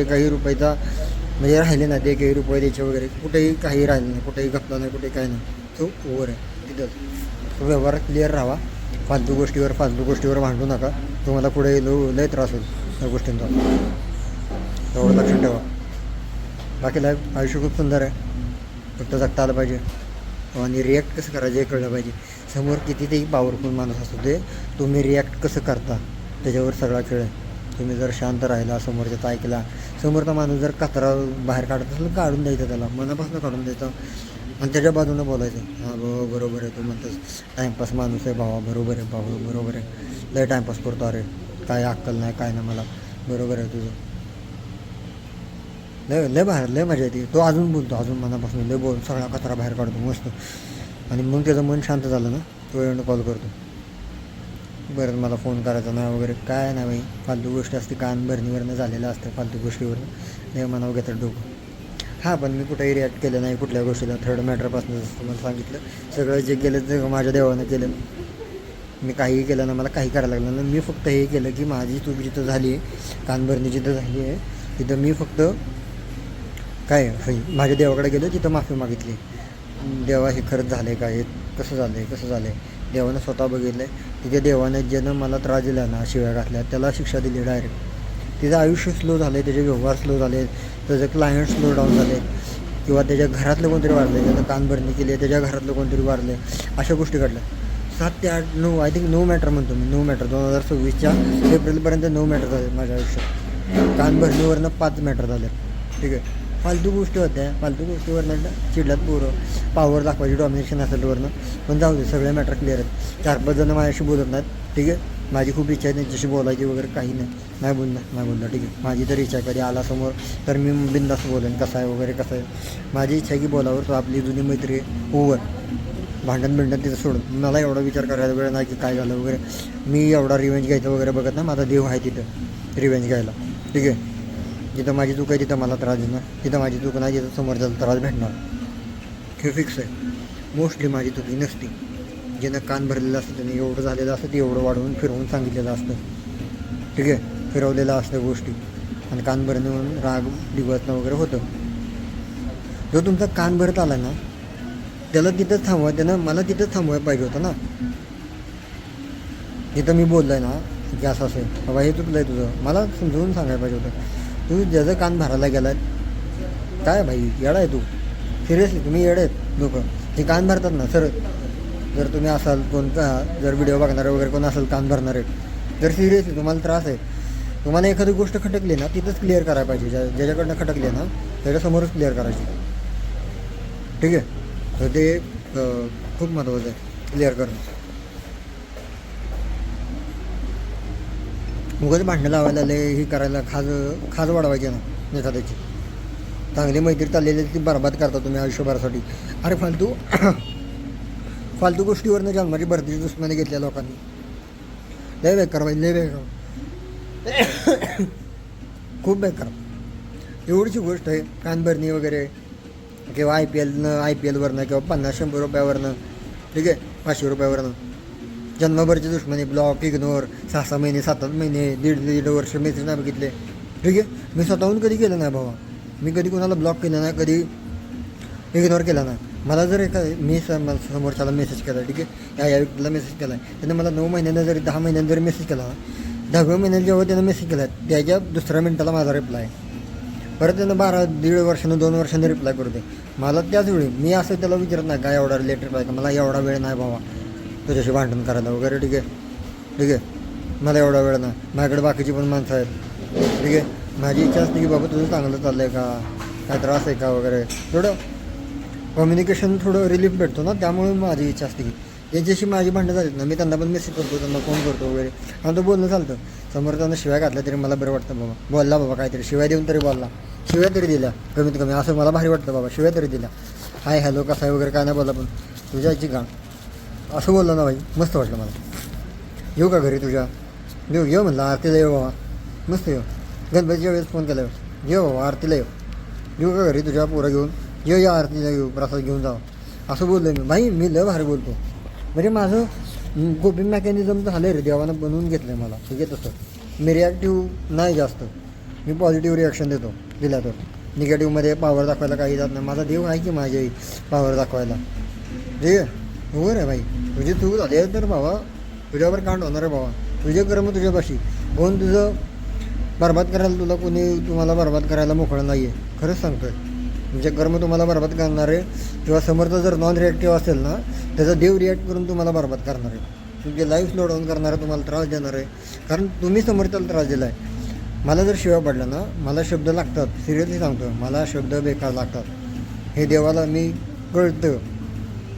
एकही रुपयाचा म्हणजे राहिले नाही ते, 1 रुपये द्यायचे वगैरे कुठेही काही राहिलं नाही, कुठेही घपला नाही, कुठेही काही नाही. तो ओव्हर आहे तिथंच. व्यवहार क्लिअर राहावा, फालतू गोष्टीवर भांडू नका, तुम्हाला पुढे लय त्रास होईल त्या गोष्टींचा, तेवढं लक्षात ठेवा. बाकी लाईफ आयुष्य खूप सुंदर आहे, फक्त जगता आलं पाहिजे आणि रिॲक्ट कसं करायचं हे कळलं पाहिजे. समोर कितीही पॉवरफुल माणूस असतो ते तुम्ही रिॲक्ट कसं करता त्याच्यावर सगळा खेळ आहे. तुम्ही जर शांत राहिला, समोरच्याचा ऐकला, समोरचा माणूस जर कचरा बाहेर काढत असेल काढून द्यायचं, त्याला मनापासून काढून द्यायचं आणि त्याच्या बाजूनं बोलायचं. हां भाऊ बरोबर आहे, तू म्हणतोस टाईमपास माणूस आहे भावा, बरोबर आहे भाऊ, बरोबर आहे, लय टाईमपास करतो, अरे काय अक्कल नाही काय नाही मला, बरोबर आहे तुझं, लय मजा येते. तो अजून बोलतो, अजून मनापासून लय बोल, सगळा कचरा बाहेर काढतो मस्त. आणि मग त्याचं मन शांत झालं ना तो एंड कॉल करतो. परत मला फोन करायचा नाही वगैरे काय नाही बाई, फालतू गोष्टी असते, कान भरणीवरनं झालेलं असतं फालतू गोष्टीवरनं नाही म्हणावं घेतात डोकं. हां पण मी कुठेही रिॲक्ट केलं नाही कुठल्या गोष्टीला. थर्ड मॅटरपासून जसं मला सांगितलं सगळं जे केलं ते माझ्या देवानं केलं. मी काहीही केलं ना, मला काही करायला लागलं ना. मी फक्त हे केलं की माझी चूक जिथं झाली आहे, कानभरणी जिथं झाली आहे तिथं मी फक्त काय माझ्या देवाकडे गेलो, तिथं माफी मागितली. देवा हे खरंच झालं आहे का, हे कसं झालं आहे कसं झालं आहे. देवानं स्वतः बघितलं आहे. तिथे देवानं ज्यानं मला त्रास दिला ना, शिव्या घातल्या, त्याला शिक्षा दिली डायरेक्ट. तिचं आयुष्य स्लो झालं आहे, त्याचे व्यवहार स्लो झाले, त्याचे क्लायंट स्लो डाऊन झाले, किंवा त्याच्या घरातलं कोणतरी वारले, त्यानं कानभरणी केली आहे, त्याच्या घरातलं कोणतरी वारले, अशा गोष्टी घडल्या. 7 ते 8 9 आय थिंक 9 मॅटर म्हणतो मी, 9 मॅटर 2026च्या एप्रिलपर्यंत 9 मॅटर झाले माझ्या आयुष्यात. कानभरणीवरनं 5 मॅटर झाले. ठीक आहे, फालतू गोष्टी होत्या, फालतू गोष्टीवरनं चिडल्यात पोरं, पावर दाखवायची, डॉमिनेशन असेल वरनं. पण जाऊ दे, सगळे मॅटर क्लिअर आहेत. 4-5 जण माझ्याशी बोलत नाहीत. ठीक आहे, माझी खूप इच्छा आहे त्यांच्याशी बोलायची वगैरे, काही नाही बोलणार. ठीक आहे, माझी तर इच्छा आहे कधी आला समोर तर मी बिनधास्त बोलेन कसं आहे वगैरे कसं आहे. माझी इच्छा आहे की बोलावर, तो आपली जुनी मैत्री ओव्हर, भांडण तिथं सोडून. मला एवढा विचार करायला वेळ नाही की काय झालं वगैरे. मी एवढा रिवेंज घ्यायचं वगैरे बघत नाही. माझा देव आहे तिथं रिवेंज घ्यायला. ठीक आहे, जिथं माझी चूक आहे तिथं मला त्रास देणार, तिथं माझी चूक नाही जिथं समोरच्याला त्रास भेटणार, हे फिक्स आहे. मोस्टली माझी चुकी नसती. ज्यानं कान भरलेलं असतं त्याने एवढं झालेलं असतं, ते एवढं वाढवून फिरवून सांगितलेलं असतं. ठीक आहे, फिरवलेलं असतं गोष्टी, आणि कान भरणे म्हणून राग दिवसनं वगैरे होतं. जो तुमचा कान भरत आला ना, त्याला तिथंच थांबवा, त्यानं मला तिथंच थांबवायला पाहिजे होतं ना. जिथं मी बोललो आहे ना की असं असेल बाबा हे चुकलं आहे तुझं, मला समजवून सांगायला पाहिजे होतं. तू ज्याचं कान भरायला गेला काय भाई, येडा आहे तू, सिरियसली तुम्ही येडे आहेत लोक. ते कान भरतात ना सर, जर तुम्ही असाल कोणता, जर व्हिडिओ बघणारे वगैरे कोण असेल कान भरणारे, जर सिरियसली तुम्हाला त्रास आहे, तुम्हाला एखादी गोष्ट खटकली ना तिथंच क्लिअर करायला पाहिजे. ज्याच्याकडनं खटकली ना त्याच्यासमोरच क्लिअर करायची. ठीक आहे, तर ते खूप महत्त्वाचं आहे क्लिअर करणं. उगाच भांडणं लावायला हे करायला खाज वाढवायची ना एखाद्याची. चांगली मैत्री चाललेली ती बरबाद करता तुम्ही आयुष्यभरासाठी. अरे फालतू गोष्टीवरनं जन्माची भरतीची दुश्मनी घेतल्या लोकांनी. लय बेकार बाई, लय बेकार, खूप बेकार. एवढीची गोष्ट आहे कानभरणी वगैरे, किंवा IPLवरनं किंवा 50-100 रुपयावरनं, ठीक आहे, 500 रुपयावरनं जन्मभरची दुश्मनी, ब्लॉक, इग्नोर, 6-6 महिने 7-8 महिने 1.5 वर्ष मेसेज नाही बघितले. ठीक आहे, मी स्वतःहून कधी केलं नाही भावा. मी कधी कोणाला ब्लॉक केलं नाही, कधी इग्नोर केला नाही. मला जर मी समोरच्याला मेसेज केला, ठीक आहे, या व्यक्तीला मेसेज केला आहे, त्याने मला 9 महिन्यानं जरी 10 महिन्यानं जरी मेसेज केला, 10व्या महिन्यात जेव्हा त्यानं मेसेज केला त्याच्या दुसऱ्या मिनिटाला माझा रिप्लाय, परत त्यानं 1.5 वर्षानं 2 वर्षांनी रिप्लाय करू दे मला. त्याच वेळी मी असं त्याला विचारत नाही काय एवढा लेट रिप्लाय का, मला एवढा वेळ नाही भावा तुझ्याशी भांडण करायला वगैरे. ठीक आहे, मला एवढा वेळ नाही, माझ्याकडे बाकीची पण माणसं आहेत. ठीक आहे, माझी इच्छा असते की बाबा तुझं चांगलं चाललं आहे का, काय त्रास आहे का वगैरे. थोडं कम्युनिकेशन, थोडं रिलीफ भेटतो ना, त्यामुळे माझी इच्छा असते की ज्यांच्याशी माझी भांडणं झालीत ना, मी त्यांना पण मेसेज करतो, त्यांना फोन करतो वगैरे, आणि तो बोलणं चालतं. समोर त्यांना शिव्या घातल्या तरी मला बरं वाटतं बाबा, बोलला बाबा काहीतरी, शिव्या देऊन तरी बोलला, शिव्या तरी दिल्या कमीत कमी, असं मला भारी वाटतं बाबा, शिव्या तरी दिल्या. हाय हॅलो कसा आहे वगैरे काय नाही बोलला, पण तुझ्या आईची गाण असं बोललं ना भाई, मस्त वाटलं मला. येऊ का घरी तुझ्या, येऊ म्हणलं, आरतीला येऊ बाबा, मस्त येऊ. गणपतीच्या वेळेस फोन केला, येऊ बाबा आरतीला येऊ का घरी तुझ्या पोरं घेऊन, या आरतीला येऊ, प्रसाद घेऊन जावं, असं बोललो मी भाई. मी लय भारी बोलतो, म्हणजे माझं कोपिंग मेकॅनिझम झालं आहे रे, देवानं बनवून घेतलं आहे मला. ठीक आहे, तसं मी रिॲक्टिव्ह नाही जास्त, मी पॉझिटिव्ह रिॲक्शन देतो दिला तर. निगेटिव्हमध्ये पावर दाखवायला काही जात नाही. माझा देव आहे की माझी पावर दाखवायला. ठीक आहे, हो रे भाई, तुझी चूक झाली आहे तर बाबा तुझ्यावर कांड होणार आहे बाबा. तुझे कर्म तुझ्यापाशी, कोण तुझं बरबाद करायला, तुम्हाला बरबाद करायला मोकळं नाही आहे. खरंच सांगतो आहे, तुमचे कर्म तुम्हाला बरबाद करणार आहे. किंवा समोरचा जर नॉन रिॲक्टिव्ह असेल ना, त्याचा देव रिॲक्ट करून तुम्हाला बरबाद करणार आहे. तुमची लाईफ स्लो डाऊन करणार आहे, तुम्हाला त्रास देणार आहे, कारण तुम्ही समोरच्याला त्रास दिला आहे. मला जर शिव्या पडल्या ना, मला शब्द लागतात, सिरियसली सांगतो, मला शब्द बेकार लागतात. हे देवाला मी कळतं,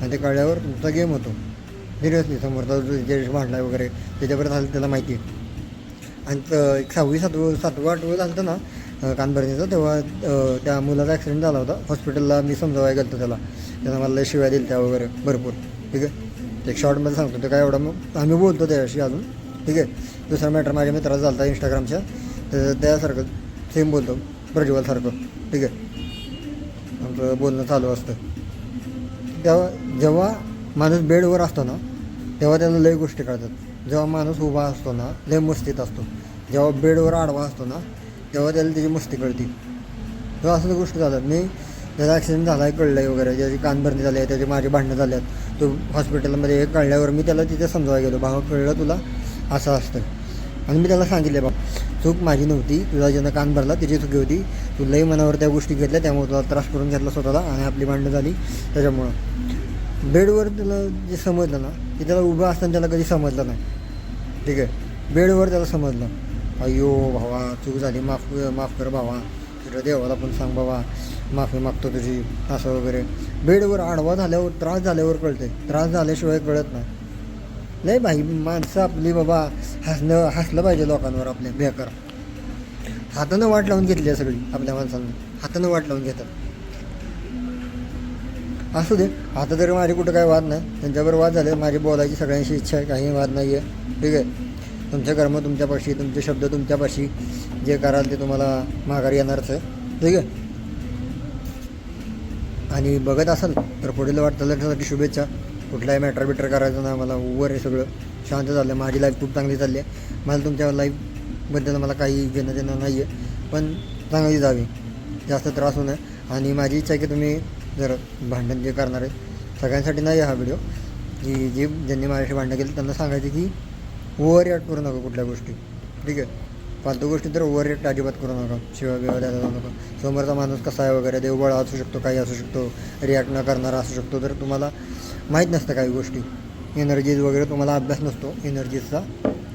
आणि ते कळल्यावर तुमचा गेम होतो. सिरियसली समोरचा ज्याशी भांडला वगैरे त्याच्यापर्यंत झालं त्याला माहिती आहे. आणि एक 6वी 7वी 8वी झालं होतं ना कानभरणीचं, तेव्हा त्या मुलाचा ॲक्सिडेंट झाला होता. हॉस्पिटलला मी समजावायला गेलो त्याला, त्यानं मला शिव्या दिल्या त्या वगैरे भरपूर. ठीक आहे, एक शॉर्टमध्ये सांगतो ते काय एवढं, मग आम्ही बोलतो त्याच्याशी अजून. ठीक आहे. दुसरा मॅटर माझ्या मित्राचा झाला होता इंस्टाग्रामच्या, तर त्यासारखं सेम बोलतो प्रज्वलसारखं, ठीक आहे. आमचं बोलणं चालू असतं. तेव्हा जेव्हा माणूस बेडवर असतो ना तेव्हा त्याला लय गोष्टी कळतात. जेव्हा माणूस उभा असतो ना लय मस्तीत असतो. जेव्हा बेडवर आडवा असतो ना तेव्हा त्याला त्याची मस्ती कळते. तेव्हा असं गोष्टी झाल्यात. मी त्याचा ॲक्सिडेंट झाला आहे कळलं आहे वगैरे, ज्याची कानभरणी झाली आहे, त्याची माझी भांडणं झाली आहेत, तो हॉस्पिटलमध्ये हे कळल्यावर मी त्याला तिथे समजावायला गेलो, भावा कळलं तुला असं असतं. आणि मी त्याला सांगितले बाबा चूक माझी नव्हती, तुला ज्यानं कान भरला त्याची चुकी होती, तू लई मनावर त्या गोष्टी घेतल्या त्यामुळे तुला त्रास करून घेतला स्वतःला आणि आपली भांडणं झाली त्याच्यामुळं. बेडवर त्याला जे समजलं ना ते त्याला उभं असताना त्याला कधी समजलं नाही, ठीक आहे. बेडवर त्याला समजलं, अय्यो भावा चूक झाली, माफ कर भावा, तुझ्या देवाला पण सांग बाबा माफी मागतो तुझी, असं वगैरे. बेडवर आडवा झाल्यावर त्रास झाल्यावर कळते, त्रास झाल्याशिवाय कळत नाही. नाही भाई माणसं आपली बाबा हसलं पाहिजे लोकांवर आपल्या बेकार. हातानं वाट लावून घेतली आहे सगळी आपल्या माणसांना, हातानं वाट लावून घेतात. असू दे, आता तरी माझे कुठं काय वाद नाही, त्यांच्यावर वाद झाले, माझी बोलायची सगळ्यांशी इच्छा आहे, काही वाद नाही आहे, ठीक आहे. तुमचं कर्म तुमच्यापाशी, तुमचे शब्द तुमच्यापाशी, जे कराल ते तुम्हाला माघारी येणारच आहे, ठीक आहे. आणि बघत असाल तर पुढील वाटचालीसाठी शुभेच्छा. कुठलाही मॅटर बिटर करायचं नाही मला, ओव्हर आहे सगळं, शांत झालं. माझी लाईफ खूप चांगली चालली आहे. मला तुमच्या लाईफबद्दल मला काही घेणं देणं नाही आहे, पण चांगली जावी, जास्त त्रास होऊ नये. आणि माझी इच्छा आहे की तुम्ही जर भांडण जे करणार आहे सगळ्यांसाठी नाही आहे हा व्हिडिओ, की ज्यांनी माझ्याशी भांडणं केली त्यांना सांगायचं की ओव्हर रिॲक्ट करू नका कुठल्या गोष्टी, ठीक आहे. फालतू गोष्टी तर ओव्हर रिॲक्ट अजिबात करू नका, शिवाय बिवा द्यायला जाऊ नका. समोरचा माणूस कसा आहे वगैरे, देवबळ असू शकतो, काही असू शकतो, रिॲक्ट न करणारा असू शकतो, तर तुम्हाला माहीत नसतं काही गोष्टी, एनर्जीज वगैरे तुम्हाला अभ्यास नसतो एनर्जीजचा,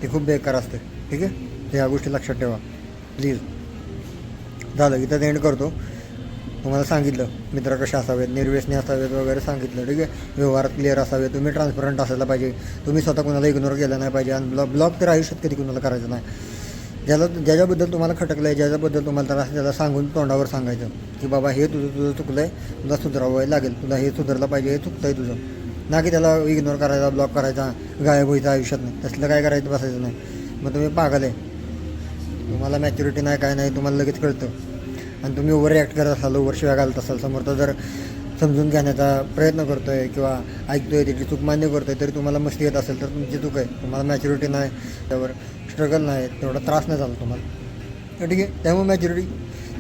ते खूप बेकार असते, ठीक आहे. तर ह्या गोष्टी लक्षात ठेवा प्लीज. झालं इथं एंड करतो. तुम्हाला सांगितलं मित्र कसे असावेत, निर्व्यसनी असावेत वगैरे सांगितलं, ठीक आहे. व्यवहारात क्लिअर असावे, तुम्ही ट्रान्सपरंट असायला पाहिजे, तुम्ही स्वतः कोणाला इग्नोर केलं नाही पाहिजे. आणि ब्लॉग तर आयुष्यात कधी कुणाला करायचं नाही. ज्याच्याबद्दल तुम्हाला खटकलं आहे, ज्याच्याबद्दल तुम्हाला त्रास त्याला सांगून तोंडावर सांगायचं की बाबा हे तुझं चुकलं आहे, तुला सुधारावं लागेल, तुला हे सुधारलं पाहिजे, हे चुकतं आहे तुझं. ना की त्याला इग्नोर करायचा, ब्लॉक करायचा, गायब व्हायचा आयुष्यात नाही, तसलं काय करायचं बसायचं नाही. मग तुम्ही पागल आहे, तुम्हाला मॅच्युरिटी नाही काय नाही, तुम्हाला लगेच कळतं. आणि तुम्ही ओव्हर रिॲक्ट करत असाल, ओव्हर शिव्या घालत असाल, समोरचा जर समजून घेण्याचा प्रयत्न करतो आहे किंवा ऐकतो आहे, त्याची चूक मान्य करतो आहे, तरी तुम्हाला मस्ती येत असेल तर तुमची चूक आहे. तुम्हाला मॅच्युरिटी नाही, त्यावर स्ट्रगल नाही, तेवढा त्रास नाही झाला तुम्हाला, ठीक आहे. त्यामुळे मॅच्युरिटी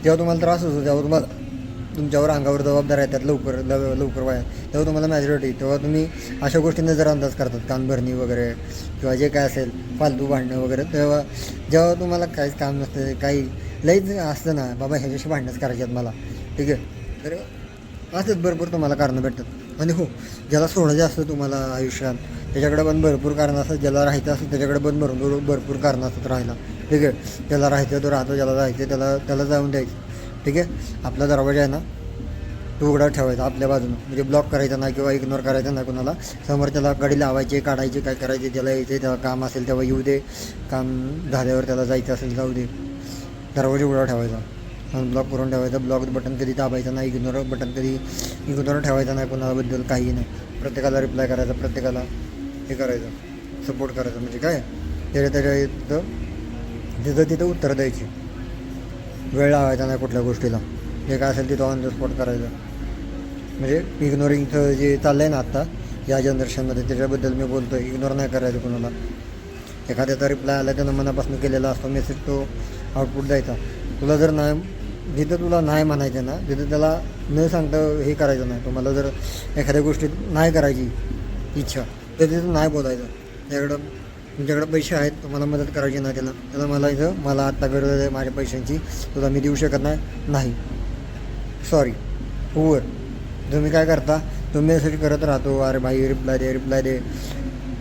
जेव्हा तुम्हाला त्रास होतो, जेव्हा तुम्हाला तुमच्यावर अंगावर जबाबदार येतात लवकर वयात, तेव्हा तुम्हाला मॅच्युरिटी, तेव्हा तुम्ही अशा गोष्टींना जर अंदाज करतात, कानभरणी वगैरे किंवा जे काय असेल फालतू भांडणं वगैरे, तेव्हा जेव्हा तुम्हाला काहीच काम नसतं, काही लईच असतं ना बाबा ह्याच्याशी भांडणंच करायची आहेत मला, ठीक आहे. तर असंच भरपूर तुम्हाला कारणं भेटतात. आणि हो, ज्याला सोडायचं असतं तुम्हाला आयुष्यात त्याच्याकडे पण भरपूर कारणं असतात, ज्याला राहायचं असतं त्याच्याकडे पण भरपूर कारणं असतात राहायला, ठीक आहे. त्याला राहायचं तो राहतो, ज्याला राहायचं त्याला जाऊन द्यायचं, ठीक आहे. आपला दरवाजा आहे ना तो उघडा ठेवायचा आपल्या बाजूनं, म्हणजे ब्लॉक करायचा नाही किंवा इग्नोर करायचा नाही कोणाला. समोर त्याला कडी लावायचे, काढायचे, काय करायचे, त्याला यायचे, तेव्हा काम असेल तेव्हा येऊ दे, काम झाल्यावर त्याला जायचं असेल जाऊ दे. दरवाजा उघडा ठेवायचा, अनब्लॉक करून ठेवायचा. ब्लॉक बटन कधी दाबायचं नाही, इग्नोर बटन कधी इग्नोर ठेवायचं नाही कोणाबद्दल, काही नाही. प्रत्येकाला रिप्लाय करायचा, प्रत्येकाला हे करायचं, सपोर्ट करायचं. म्हणजे काय त्याच्या तिथं उत्तर द्यायची, वेळ लावायचा नाही कुठल्या गोष्टीला, जे काय असेल तिथं ऑन द स्पॉट करायचं. म्हणजे इग्नोरिंगचं जे चाललं आहे ना आत्ता या जनरेशनमध्ये, त्याच्याबद्दल मी बोलतो आहे. इग्नोर नाही करायचं कोणाला. एखाद्याचा रिप्लाय आला त्यानं मनापासून केलेला असतो मेसेज, तो आउटपुट द्यायचा. तुला जर नाही, जिथं तुला नाही म्हणायचं ना तिथं त्याला न सांगता हे करायचं नाही. तुम्हाला जर एखाद्या गोष्टीत नाही करायची इच्छा तर तिथं नाही बोलायचं. तुमच्याकडं पैसे आहेत, तुम्हाला मदत करायची नाही त्याला म्हणायचं मला आत्ता गरज आहे माझ्या पैशांची, तुला मी देऊ शकत नाही, सॉरी. ओव्हर तुम्ही काय करता, तुम्ही मेसेज करत राहतो, अरे भाई रिप्लाय दे,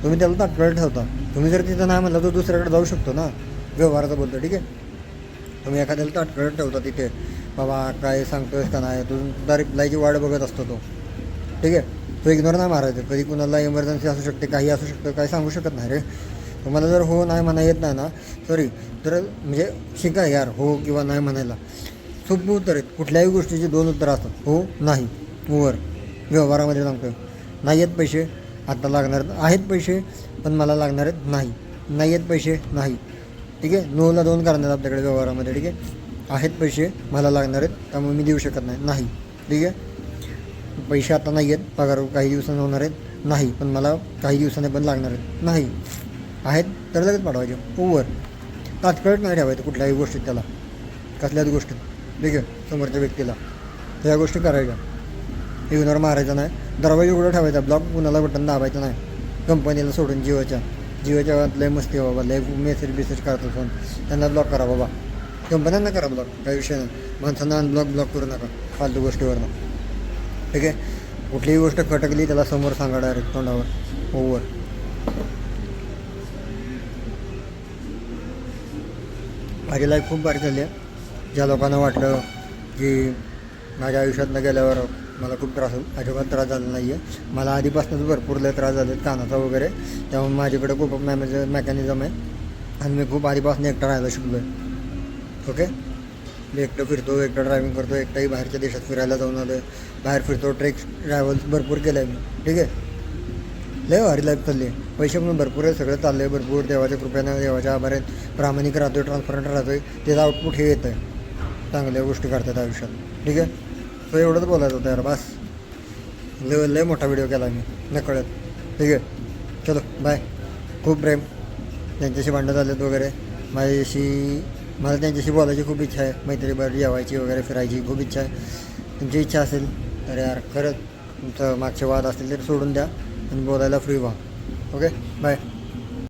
तुम्ही त्याला तात्काळ ठेवता. तुम्ही जर तिथं नाही म्हणलं तर दुसऱ्याकडे जाऊ शकतो ना, व्यवहाराचं बोलतो, ठीक आहे. तुम्ही एखाद्याला तात्काळ ठेवता तिथे, बाबा काय सांगतोयस का नाही, तुझा रिप्लायची वाट बघत असतो तो, ठीक आहे. तो इग्नोर नाही मारायचं. कधी कुणाला इमर्जन्सी असू शकते, काही असू शकतं, काही सांगू शकत नाही रे. तुम्हाला जर हो नाही म्हणा येत नाही ना, सॉरी, तर म्हणजे शिका यार, हो किंवा नाही म्हणायला. सोपं उत्तर आहेत. कुठल्याही गोष्टीची 2 उत्तरं असतात, हो नाही. ओव्हर व्यवहारामध्ये सांगतो, नाही आहेत पैसे, आत्ता लागणार आहेत पैसे पण मला लागणार आहेत नाही, नाही आहेत पैसे नाही, ठीक आहे. नोला 2 कारण आहेत आपल्याकडे व्यवहारामध्ये, ठीक आहे. आहेत पैसे मला लागणार आहेत, त्यामुळे मी देऊ शकत नाही, ठीक आहे. पैसे आता नाही आहेत, पगार काही दिवसांनी होणार आहेत नाही, पण मला काही दिवसांनी पण लागणार आहेत आहेत तर लगेच पाठवायचे. ओव्हर तात्काळ नाही ठेवायचं कुठल्याही गोष्टीत त्याला, कसल्याच गोष्टीत, ठीक आहे. समोरच्या व्यक्तीला त्या गोष्टी करायच्या, इग्नोर मारायचा नाही, दरवाजा उघडं ठेवायचा, ब्लॉक कुणाला बटन दाबायचं नाही. कंपनीला सोडून जिओच्या लय मस्ती बाबा, लय मेसेज करत असून त्यांना ब्लॉक करा बाबा, कंपन्यांना करा ब्लॉक, काही विषय नाही. माणसांना ब्लॉक करू नका फालतू गोष्टीवरनं, ठीक आहे. कुठलीही गोष्ट खटकली त्याला समोर सांगा डायरेक्ट तोंडावर. ओव्हर माझी लाईफ खूप भारी चालली आहे. ज्या लोकांना वाटलं की माझ्या आयुष्यातनं गेल्यावर मला खूप त्रास होईल, अजिबात त्रास झाला नाही आहे. मला आधीपासूनच भरपूर लय त्रास झाले कानाचा वगैरे, त्यामुळे माझ्याकडे खूप मेकॅनिझम आहे आणि मी खूप आधीपासून एकटा राहायला शिकलो आहे. ओके, मी एकटं फिरतो, एकटं ड्रायव्हिंग करतो, एकटाही बाहेरच्या देशात फिरायला जाऊन आलो आहे, बाहेर फिरतो, ट्रॅव्हल्स भरपूर केलं आहे मी, ठीक आहे. लय भारी लाईफ चालली आहे, पैसे पण भरपूर आहे, सगळं चाललं आहे भरपूर, देवाच्या कृपेनं, देवाच्या आभार आहेत. प्रामाणिक राहतो आहे, ट्रान्सपरंट राहतो आहे, त्याचं आउटपुट हे येतं आहे, चांगल्या गोष्टी करतात आयुष्यात, ठीक आहे. सो एवढंच बोलायचं होतं यार, बस. लय मोठा व्हिडिओ केला मी नकळत, ठीक आहे. चलो बाय. खूप प्रेम, त्यांच्याशी भांडणं झालेत वगैरे, मला त्यांच्याशी बोलायची खूप इच्छा आहे, मैत्रीभर जेवायची वगैरे, फिरायची खूप इच्छा आहे. तुमची इच्छा असेल तर यार खरंच तुमचं मागचे वाद असतील तर सोडून द्या आणि बोलायला फ्री व्हा. Okay bye.